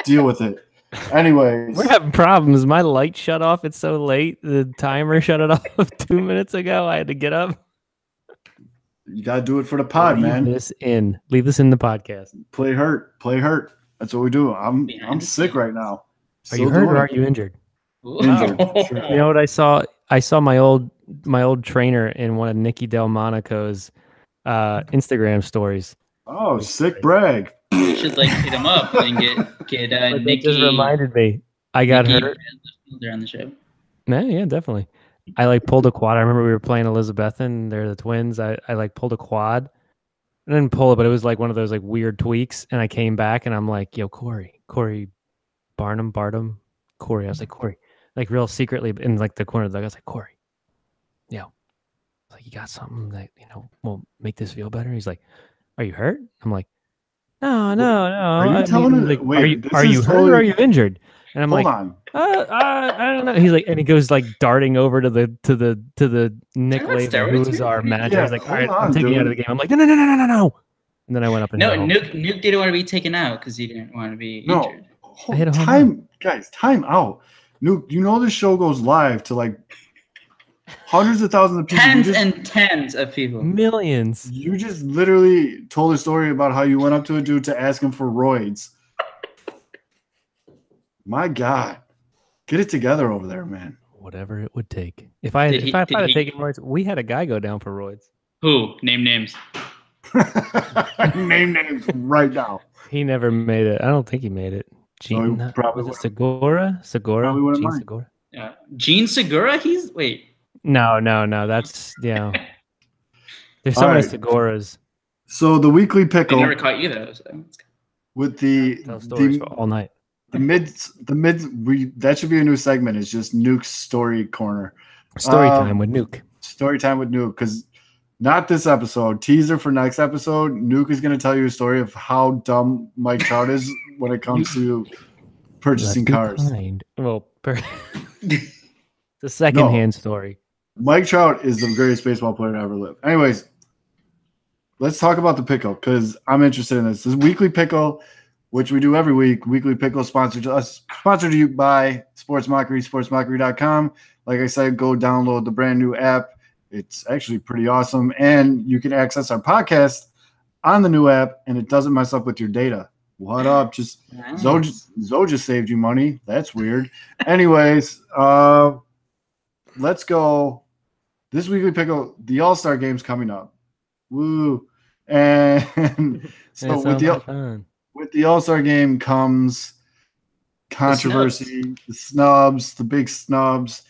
deal with it. Anyways. We're having problems. My light shut off. It's so late. The timer shut it off 2 minutes ago. I had to get up. You got to do it for the pod, man. Leave this in the podcast. Play hurt. That's what we do. I'm sick right now. Are you hurt or are you injured? Injured. Sure. You know what I saw? I saw my old trainer in one of Nicky Delmonico's Instagram stories. Oh, sick brag. You should hit him up and get Nicky. Just reminded me. I got hurt. They're on the show. Yeah, definitely. I pulled a quad. I remember we were playing Elizabethan. They're the twins. I pulled a quad. I didn't pull it, but it was one of those weird tweaks. And I came back and I'm like, yo, Corey Barnum, Corey. I was like, Corey, real secretly in the corner of the dog. I was like, Corey, yo, you got something that will make this feel better? He's like, are you hurt? I'm like, no. Are you telling him? Wait, are you hurt or are you injured? And I'm hold like, on. I don't know. He's like, and he goes darting over to the Nick Laver, who is our manager. He's like, all right, I'm taking you out of the game. I'm like, no. And then I went up and Nuke didn't want to be taken out because he didn't want to be injured. Time out. Nuke, you know this show goes live to hundreds of thousands of people. Tens of people. Millions. You just literally told a story about how you went up to a dude to ask him for roids. My God. Get it together over there, man. Whatever it would take. If I had taken roids, we had a guy go down for roids. Who? Name names. Name names right now. He never made it. I don't think he made it. Gene, probably was it Segura? Gene Segura? Yeah. Gene Segura? Wait. No. That's There's so many Seguras. So the weekly pickle. I never caught you though. So. With the for all night. That should be a new segment. It's just Nuke's story corner. Story time with Nuke. Story time with Nuke, because not this episode. Teaser for next episode. Nuke is going to tell you a story of how dumb Mike Trout is when it comes to purchasing cars. Well, it's a secondhand story. Mike Trout is the greatest baseball player to ever live. Anyways, let's talk about the pickle because I'm interested in this. This weekly pickle, which we do every week. Weekly pickle sponsored to you by Sports Mockery, sportsmockery.com. Like I said, go download the brand new app. It's actually pretty awesome. And you can access our podcast on the new app, and it doesn't mess up with your data. What up? Just nice. Zoe just saved you money. That's weird. Anyways, let's go. This weekly pickle, the All-Star game's coming up. Woo. And so with the All-Star game comes controversy, the snubs, the big snubs.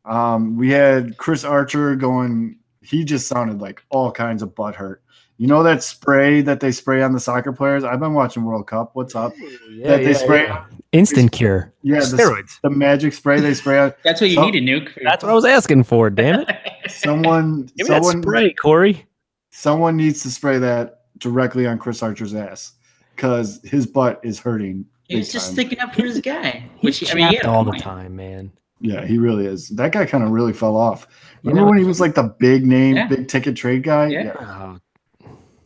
We had Chris Archer going, he just sounded like all kinds of butthurt. You know that spray that they spray on the soccer players? I've been watching World Cup. What's up? They spray instant cure. Yeah, steroids. The magic spray they spray on. That's what you need, a Nuke. That's what I was asking for, damn it. Someone give me that spray, Corey. Someone needs to spray that directly on Chris Archer's ass. because his butt is hurting. He's just sticking up for his guy. He's chapped all the time, man. Yeah, he really is. That guy kind of really fell off. Remember when he was like the big name, big ticket trade guy? Yeah. Oh,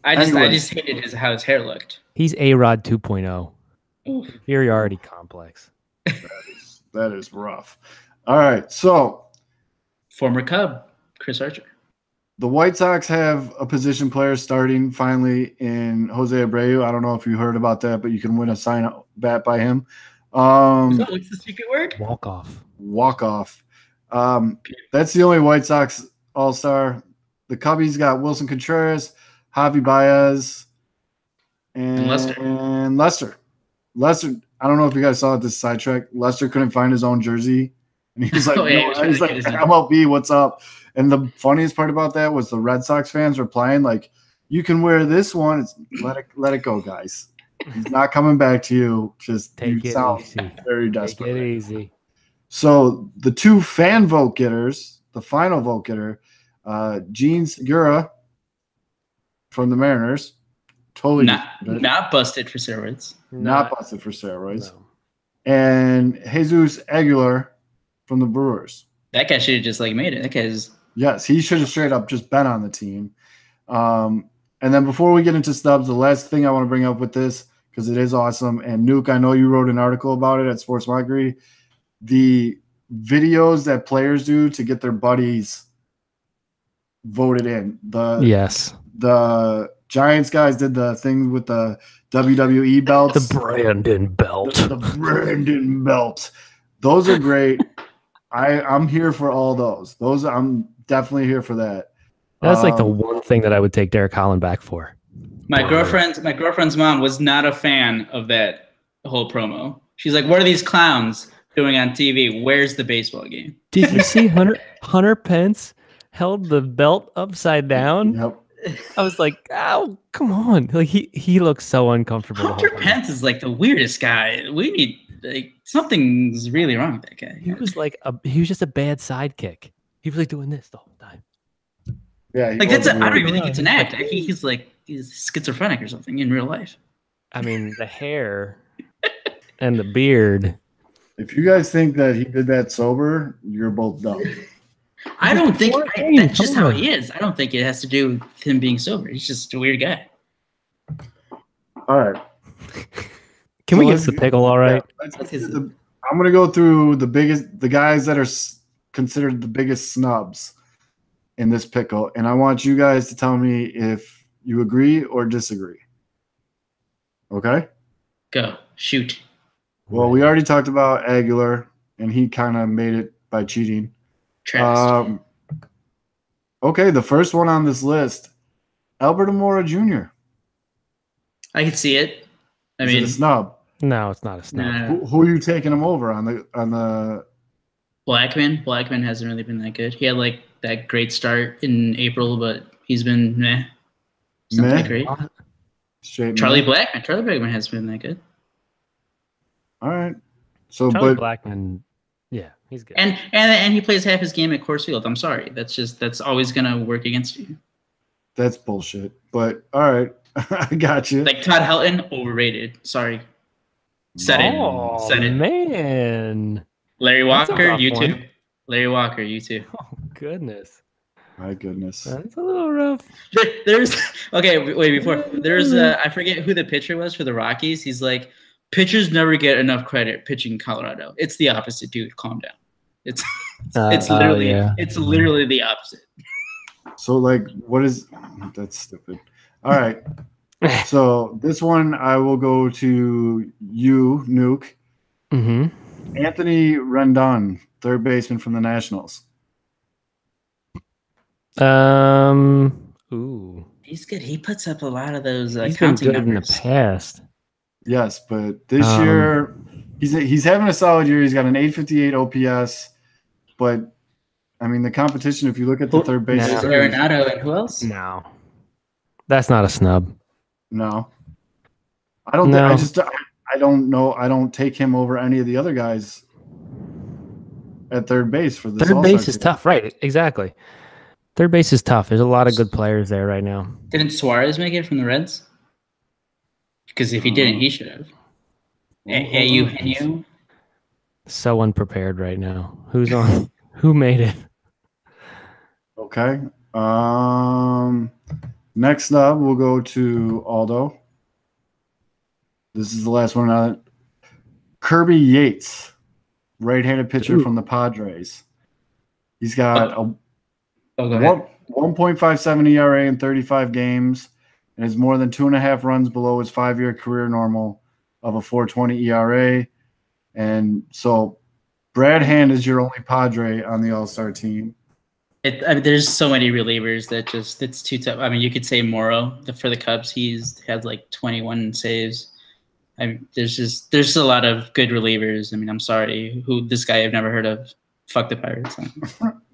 I just hated how his hair looked. he's A-Rod 2.0. Inferiority complex. That is rough. All right, so Former Cub, Chris Archer. the White Sox have a position player starting finally in Jose Abreu. I don't know if you heard about that, but you can win a sign bat by him. What's the secret word? Walk-off. That's the only White Sox all-star. The Cubbies got Wilson Contreras, Javi Baez, and Lester. Lester, I don't know if you guys saw it, this sidetrack. Lester couldn't find his own jersey. And he was like, he's like, MLB, what's up? And the funniest part about that was the Red Sox fans replying, like, you can wear this one. Let it go, guys. He's not coming back to you. Just take it easy. Very desperate. Take it easy. So the two fan vote getters, the final vote getter, Gene Segura from the Mariners, totally not busted for steroids. Not busted for steroids. No. And Jesus Aguilar from the Brewers. That guy should have just made it. That guy's he should have straight up just been on the team. And then before we get into snubs, the last thing I want to bring up with this, because it is awesome, and Nuke, I know you wrote an article about it at Sports Mockery, the videos that players do to get their buddies voted in. The Giants guys did the thing with the WWE belts. The Brandon belt. The Brandon belt. Those are great. I'm here for all those. I'm definitely here for that. That's like the one thing that I would take Derek Holland back for. My girlfriend's mom was not a fan of that whole promo. She's like, "What are these clowns doing on TV? Where's the baseball game?" Did you see Hunter Pence held the belt upside down? Yep. I was like, "Oh, come on!" Like he looks so uncomfortable. Hunter Pence is like the weirdest guy. We need something's really wrong with that guy. He was just a bad sidekick. He was like doing this the whole time. Yeah, I don't even think it's an act. He's schizophrenic or something in real life. I mean, the hair and the beard. If you guys think that he did that sober, you're both dumb. I don't think that's just how he is. I don't think it has to do with him being sober. He's just a weird guy. All right. Can we get the pickle? All right. Yeah, I'm gonna go through the guys that are considered the biggest snubs in this pickle, and I want you guys to tell me if you agree or disagree. Okay? Go. Shoot. Well, we already talked about Aguilar, and he kind of made it by cheating. Okay, the first one on this list, Albert Amora Jr. I can see it. Is it a snub? No, it's not a snub. No. Who are you taking him over on the Blackman? Blackman hasn't really been that good. He had that great start in April, but he's been meh. It's not that great. Charlie Blackman hasn't been that good. All right. So Charlie Blackman, yeah, he's good. And he plays half his game at Coors Field. I'm sorry. That's always gonna work against you. That's bullshit. But all right. I got you. Like Todd Helton, overrated. Sorry. Said it. Man. Larry Walker, you too. Larry Walker, you too. Oh goodness. My goodness. That's a little rough. There's I forget who the pitcher was for the Rockies. He's like, pitchers never get enough credit pitching in Colorado. It's the opposite, dude. Calm down. It's literally the opposite. So what is that's stupid. All right. So this one I will go to you, Nuke. Mm-hmm. Anthony Rendon, third baseman from the Nationals. Ooh. He's good. He puts up a lot of those he's been counting good numbers. In the past. Yes, but this year he's having a solid year. He's got an 858 OPS, but I mean the competition. If you look at the third base, Arenado and who else? No, that's not a snub. No, I don't. No. I don't know. I don't take him over any of the other guys at third base for this. Third base is tough, right? Exactly. Third base is tough. There's a lot of good players there right now. Didn't Suarez make it from the Reds? Because if he didn't, he should have. Hey, you. So unprepared right now. Who's on? Who made it? Okay. Next up, we'll go to Aldo. This is the last one on it. Kirby Yates, right-handed pitcher from the Padres. He's got a 1.57 ERA in 35 games and is more than 2.5 runs below his 5-year career normal of a 4.20 ERA. And so Brad Hand is your only Padre on the All-Star team. There's so many relievers that it's too tough. I mean, you could say Morrow for the Cubs. He's had like 21 saves. There's a lot of good relievers. I mean, I'm sorry. This guy I've never heard of. Fuck the Pirates.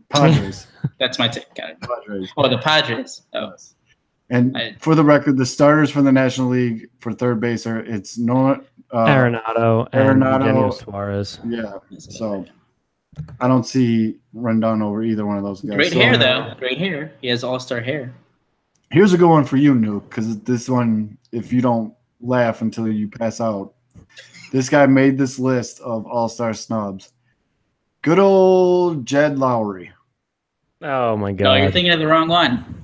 Padres. That's my take. Got it. Padres. Oh, the Padres. Oh. Yes. And for the record, the starters for the National League for third base are Arenado and Eugenio Suarez. Yeah. So I don't see Rendon over either one of those guys. Great hair, though. Great hair. He has all-star hair. Here's a good one for you, Nuke, because this one, if you don't laugh until you pass out, this guy made this list of all-star snubs. Good old Jed Lowry. Oh, my God. No, you're thinking of the wrong one.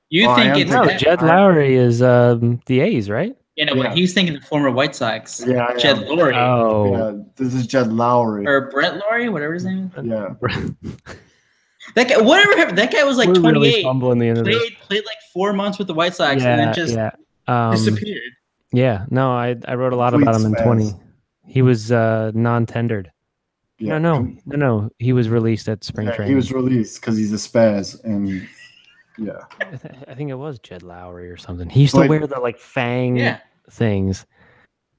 Jed Lowry is the A's, right? But he's thinking the former White Sox. Yeah, Jed Lowry. Oh, yeah, this is Jed Lowry or Brett Lowry, whatever his name is. Yeah, that guy. Whatever happened. That guy was like 28. Really played like 4 months with the White Sox and then just disappeared. Yeah, no, I wrote a lot about him in 20. He was non-tendered. Yeah. No. He was released at spring training. He was released because he's a spaz, and yeah. I think it was Jed Lowry or something. He used to wear the like fang things.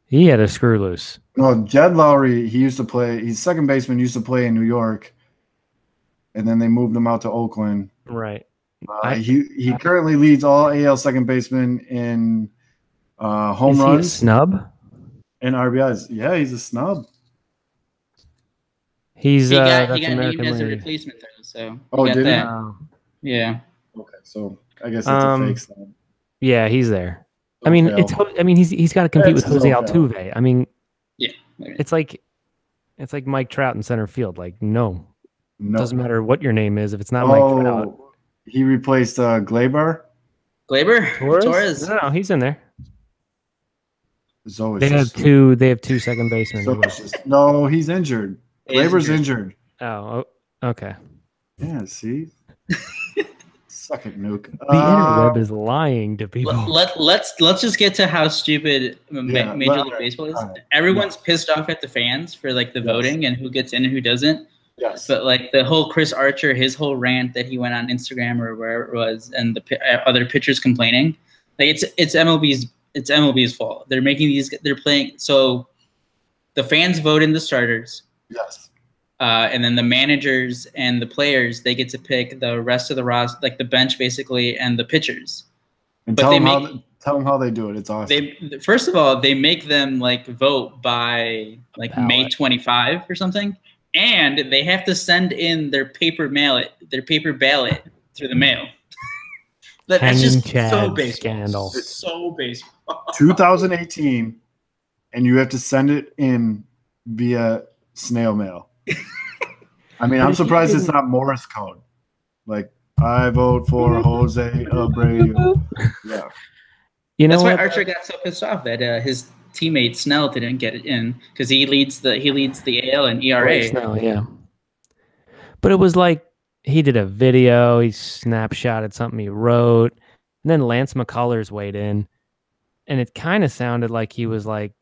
He had a screw loose. No, Jed Lowry. He used to play. He's second baseman. Used to play in New York, and then they moved him out to Oakland. Right. He currently leads all AL second basemen in home runs. He a snub? And RBIs. Yeah, he's a snub. He got named as a replacement, though. So did he? Yeah. Okay, so I guess it's a fake snub. Yeah, he's there. I mean, he's got to compete with Jose Altuve. I mean, it's like Mike Trout in center field. Like, no, doesn't matter what your name is if it's not Mike Trout. He replaced Gleyber. Torres? No, he's in there. They have two second basemen. No, he's injured. Gleyber's injured. Oh, okay. Yeah, see? Suck it, Nuke. The interweb is lying to people. Let's just get to how stupid Major League Baseball is. Right. Everyone's pissed off at the fans for like the voting and who gets in and who doesn't. Yes. But like the whole Chris Archer, his whole rant that he went on Instagram or wherever it was, and the other pitchers complaining, like it's MLB's fault. They're playing. So the fans vote in the starters. Yes. And then the managers and the players, they get to pick the rest of the roster, like the bench basically, and the pitchers. And tell them how they do it. It's awesome. First of all, they make them like vote by like May 25 or something, and they have to send in their paper ballot through the mail. That's just so baseball. Scandal. It's so baseball. 2018, and you have to send it in via snail mail. I mean, I'm surprised it's not Morse code. Like, I vote for Jose Abreu. Yeah. That's why Archer got so pissed off that his teammate Snell didn't get it in because he leads the AL and ERA. Snell, yeah. But it was like he did a video, he snapshotted something he wrote, and then Lance McCullers weighed in, and it kind of sounded like he was like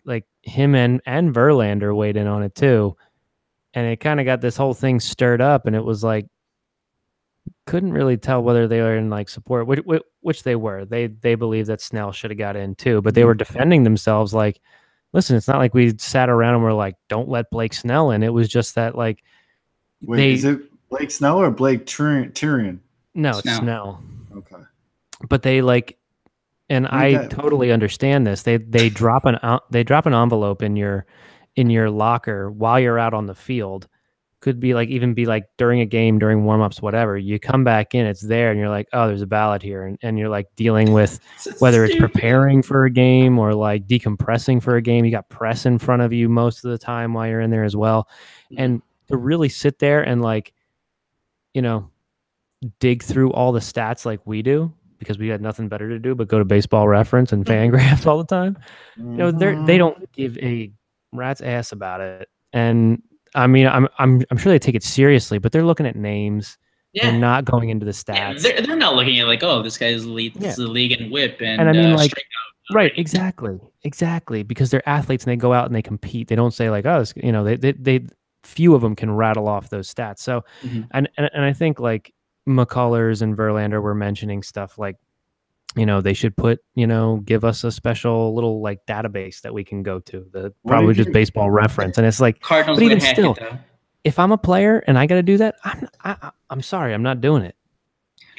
him and Verlander weighed in on it too. And it kind of got this whole thing stirred up, and it was like, couldn't really tell whether they were in like support, which they were. They believe that Snell should have got in too, but they were defending themselves like, listen, it's not like we sat around and were like, don't let Blake Snell in. It was just that like, is it Blake Snell or Blake Tyrion? No, it's Snell. Okay. But they like, and I totally understand this. They drop an envelope in your locker while you're out on the field, could be like even be like during a game, during warm-ups, whatever. You come back in, it's there, and you're like, oh, there's a ballot here, and you're like dealing with whether it's preparing for a game or like decompressing for a game. You got press in front of you most of the time while you're in there as well, and to really sit there and like, you know, dig through all the stats like we do, because we had nothing better to do but go to Baseball Reference and Fangraphs all the time. You know, they don't give a rat's ass about it. And I mean, I'm sure they take it seriously, but they're looking at names. Yeah. They're not going into the stats. Yeah, they're not looking at like, oh, this guy's the league in whip and I mean, like, right, exactly, because they're athletes and they go out and they compete. They don't say like, oh, you know, they few of them can rattle off those stats. So, and I think like McCullers and Verlander were mentioning stuff like, you know, they should put, you know, give us a special little like database that we can go to, probably just Baseball Reference. And it's like, Cardinals but even still, if I'm a player and I got to do that, I'm sorry, I'm not doing it.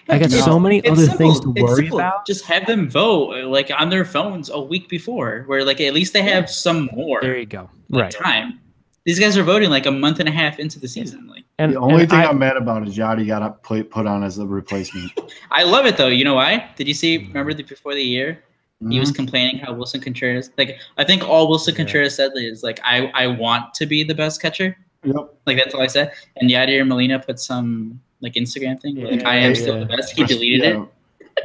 I got so many other things to worry about. Just have them vote like on their phones a week before, where like at least they have some more. There you go. Right. Time. These guys are voting like a month and a half into the season. Like, and the only thing I'm mad about is Yachty got put on as a replacement. I love it though. You know why? Did you see? Remember before the year, he was complaining how Wilson Contreras. Like, I think all Wilson Contreras said is like, I want to be the best catcher. Yep. Like that's all I said. And Yadier Molina put some like Instagram thing where, like, I am still the best. He deleted it.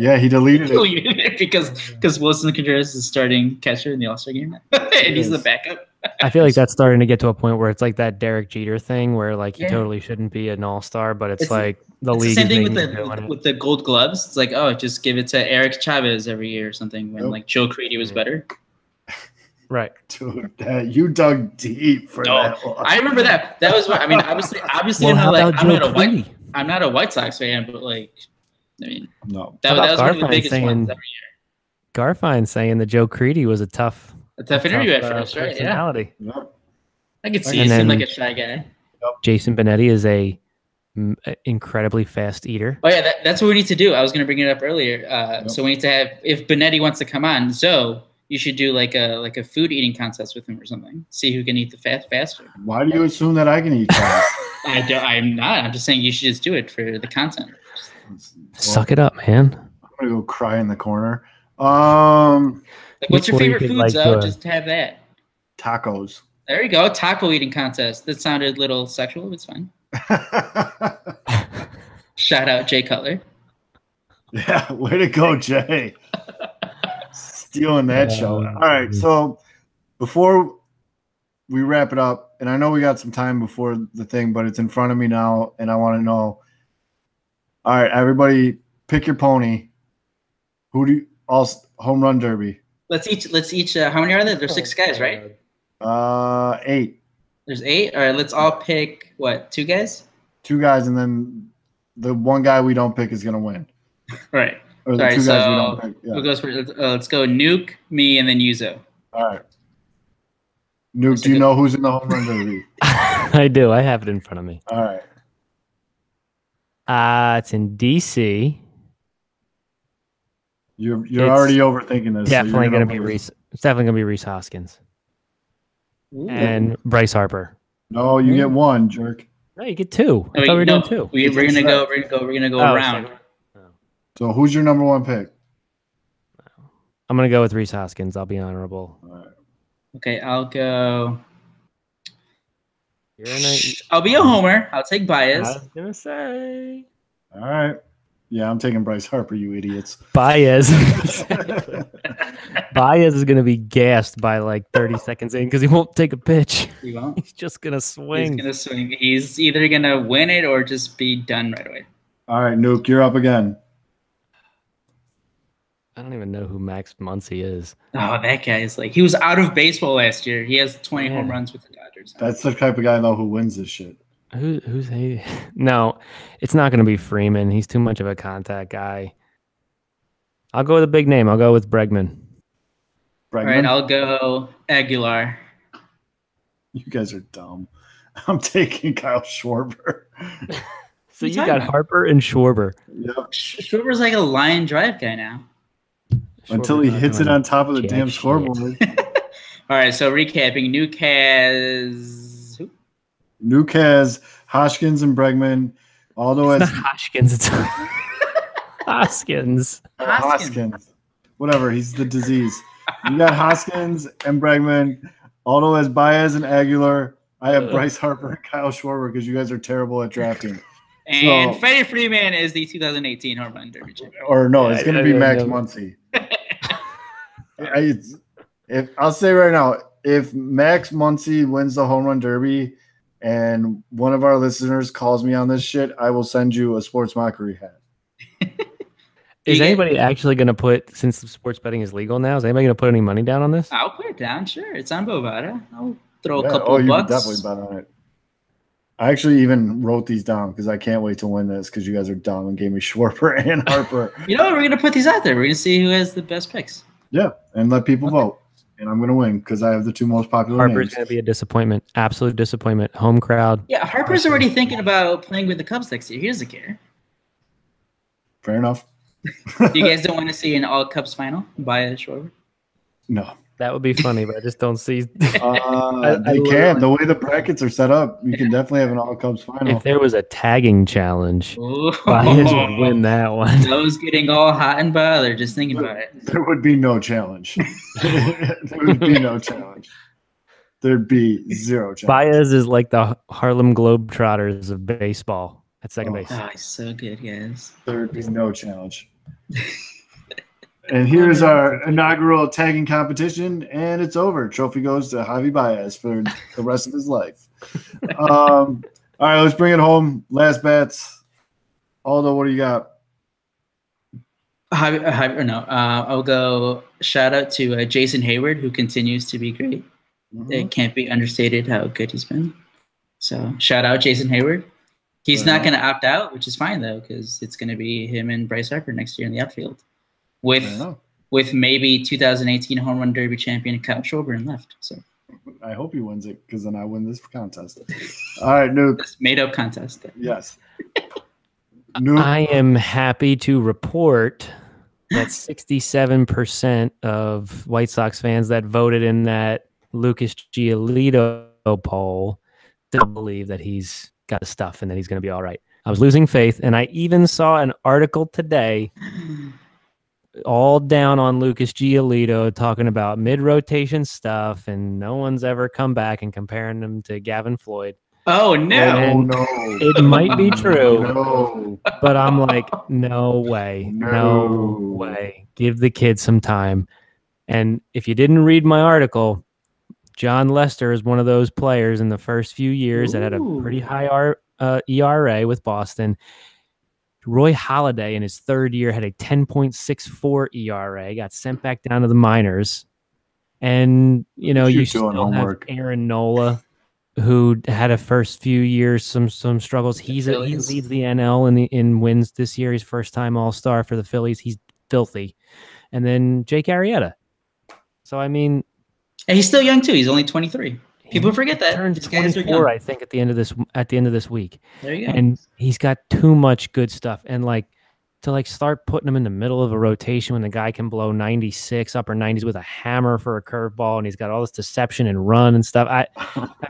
Yeah, he deleted it because Wilson Contreras is starting catcher in the All-Star game and he's the backup. I feel like that's starting to get to a point where it's like that Derek Jeter thing where like he totally shouldn't be an all-star, but it's like the league. The same thing with the gold gloves. It's like, oh, just give it to Eric Chavez every year or something when like Joe Creedy was better. Right. Dude, you dug deep for that one. I remember that. That was what I mean, obviously well, I'm not a White Sox fan, but like I mean no. That was one of the biggest ones every year. Garfine saying that Joe Creedy was a tough interview at first, right? Yeah. Yep. I could see he seemed like a shy guy. Jason Benetti is a incredibly fast eater. Oh yeah, that's what we need to do. I was going to bring it up earlier. So we need to have, if Benetti wants to come on, Zoe, you should do like a food eating contest with him or something. See who can eat the faster. Why do you assume that I can eat fast? I'm not. I'm just saying you should just do it for the content. Suck it up, man. I'm gonna go cry in the corner. Like, what's your favorite food, Zoe? Just have that. Tacos. There you go. Taco eating contest. That sounded a little sexual. It's fine. Shout out Jay Cutler. Yeah, way to go, Jay. Stealing that show. All right, so before we wrap it up, and I know we got some time before the thing, but it's in front of me now, and I want to know. All right, everybody, pick your pony. Who do you all home run derby? Let's each. How many are there? There's 6 guys, right? 8. There's 8. All right, let's all pick what? 2 guys. 2 guys, and then the one guy we don't pick is gonna win. Right. Or the 2 guys we don't pick. Yeah. Let's go Nuke, me, and then Yuzo. All right. Nuke, do you know who's in the home run derby? I do. I have it in front of me. All right. It's in DC. You're already overthinking this. Definitely gonna be Reese. It's definitely gonna be Reese Hoskins. Ooh. And Bryce Harper. No, you get 1, jerk. No, you get 2. I thought we were doing 2. We're gonna go around. So who's your number 1 pick? I'm gonna go with Reese Hoskins. I'll be honorable. All right. Okay, I'll go. I'll be a homer. I'll take Baez. I was gonna say. All right. Yeah, I'm taking Bryce Harper, you idiots. Baez. Baez is going to be gassed by like 30 seconds in because he won't take a pitch. He won't? He's just going to swing. He's either going to win it or just be done right away. All right, Nuke, you're up again. I don't even know who Max Muncy is. Oh, that guy is like – he was out of baseball last year. He has 20 home runs with the Dodgers. That's the type of guy, though, who wins this shit. Who's he? No, it's not going to be Freeman. He's too much of a contact guy. I'll go with a big name. I'll go with Bregman. All right, I'll go Aguilar. You guys are dumb. I'm taking Kyle Schwarber. So you got Harper and Schwarber. Yep. Schwarber's like a line drive guy now. Until he hits it on top of the damn scoreboard. All right, so recapping, Nuke has who? Nuke has Hoskins and Bregman. Aldo has not Hoskins. It's Hoskins. Hoskins. Whatever. He's the disease. You got Hoskins and Bregman. Aldo has Baez and Aguilar. I have Bryce Harper and Kyle Schwarber because you guys are terrible at drafting. And Freddie Freeman is the 2018 Home Run Derby champion. Or no, it's going to be Max Muncy. I'll say right now, if Max Muncy wins the Home Run Derby and one of our listeners calls me on this shit, I will send you a sports mockery hat. Is anybody actually going to put, since sports betting is legal now, is anybody going to put any money down on this? I'll put it down, sure. It's on Bovada. I'll throw a couple of bucks. You can definitely bet on it. I actually even wrote these down because I can't wait to win this because you guys are dumb and gave me Schwarber and Harper. You know what? We're going to put these out there. We're going to see who has the best picks. Yeah, and let people vote. And I'm going to win because I have the two most popular Harper's names. going to be a disappointment. Absolute disappointment. Home crowd. Yeah, Harper's already thinking about playing with the Cubs next year. He doesn't care. Fair enough. You guys don't want to see an all Cubs final by a Schwarber? No. That would be funny, but I just don't see. They can. The way the brackets are set up, you can definitely have an all Cubs final. If there was a tagging challenge, Baez would win that one. I was getting all hot and bothered just thinking about it. There would be no challenge. There would be no challenge. There'd be zero challenge. Baez is like the Harlem Globetrotters of baseball at second base. Oh, he's so good, guys. There'd be no challenge. And here's our inaugural tagging competition, and it's over. Trophy goes to Javi Baez for the rest of his life. All right, let's bring it home. Last bets. Aldo, what do you got? I'll go shout out to Jason Hayward, who continues to be great. Mm-hmm. It can't be understated how good he's been. So shout out Jason Hayward. He's not going to opt out, which is fine, though, because it's going to be him and Bryce Harper next year in the outfield. With maybe 2018 Home Run Derby champion Kyle Schwarber left. So I hope he wins it because then I win this contest. All right, Nuke. This made-up contest. Yes. Nuke. I am happy to report that 67% of White Sox fans that voted in that Lucas Giolito poll still believe that he's got the stuff and that he's going to be all right. I was losing faith, and I even saw an article today all down on Lucas Giolito talking about mid-rotation stuff, and no one's ever come back and comparing him to Gavin Floyd. Oh, no. It might be true, but I'm like, no way. No way. Give the kid some time. And if you didn't read my article, John Lester is one of those players in the first few years that had a pretty high ERA with Boston. Roy Halladay in his third year had a 10.64 ERA, got sent back down to the minors. And, you still have Aaron Nola, who had a first few years, some struggles. He leads the NL in wins this year. He's first time All-Star for the Phillies. He's filthy. And then Jake Arrieta. So, I mean. And he's still young, too. He's only 23. People forget that. Turns 24, I think, at the end of this week. There you go. And he's got too much good stuff. And to start putting him in the middle of a rotation when the guy can blow 96 upper 90s with a hammer for a curveball, and he's got all this deception and run and stuff. I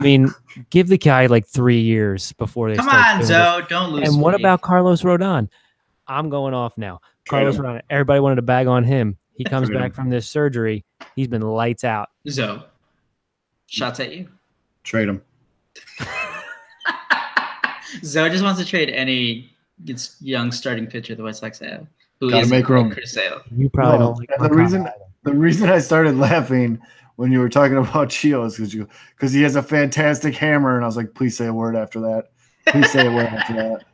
mean, give the guy 3 years before they come start. On, Zoe, don't lose. And what about Carlos Rodon? I'm going off now. Carlos Rodon. Everybody wanted to bag on him. He comes back from this surgery. He's been lights out. Zoe. Shots at you. Trade him. Zoe just wants to trade any young starting pitcher the White Sox have. Gotta make room. Chris Sale. You probably don't like the reason I started laughing when you were talking about Chio is because he has a fantastic hammer, and I was like, please say a word after that. Please say a word after that.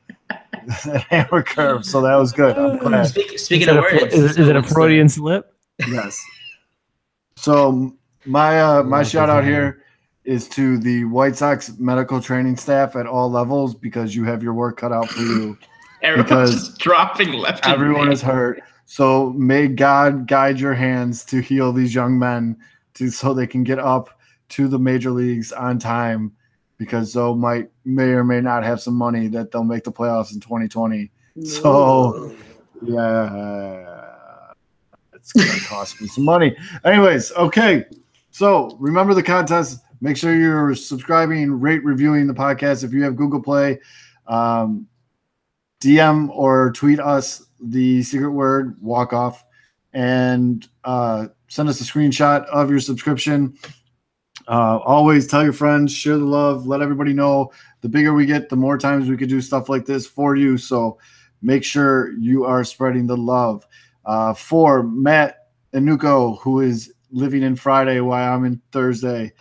That hammer curve. So that was good. I'm glad. Speaking of words, is it a Freudian slip? Yes. So my shout out here is to the White Sox medical training staff at all levels, because you have your work cut out for you. Everyone's just dropping left. Everyone is hurt. So may God guide your hands to heal these young men so they can get up to the major leagues on time, because Zoe may or may not have some money that they'll make the playoffs in 2020. So yeah, it's going to cost me some money. Anyways, okay. So remember the contest. Make sure you're subscribing, rate, reviewing the podcast. If you have Google Play, DM or tweet us the secret word walk off and send us a screenshot of your subscription. Always tell your friends, share the love, let everybody know. The bigger we get, the more times we could do stuff like this for you. So make sure you are spreading the love. For Matt and Nuko, who is living in Friday while I'm in Thursday.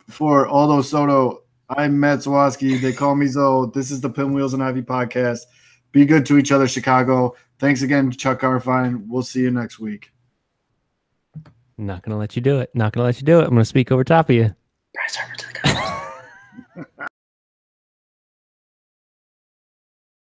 For Aldo Soto, I'm Matt Zawoski. They call me Zoe. This is the Pinwheels and Ivy Podcast. Be good to each other, Chicago. Thanks again, Chuck Carfine. We'll see you next week. Not going to let you do it. I'm going to speak over top of you.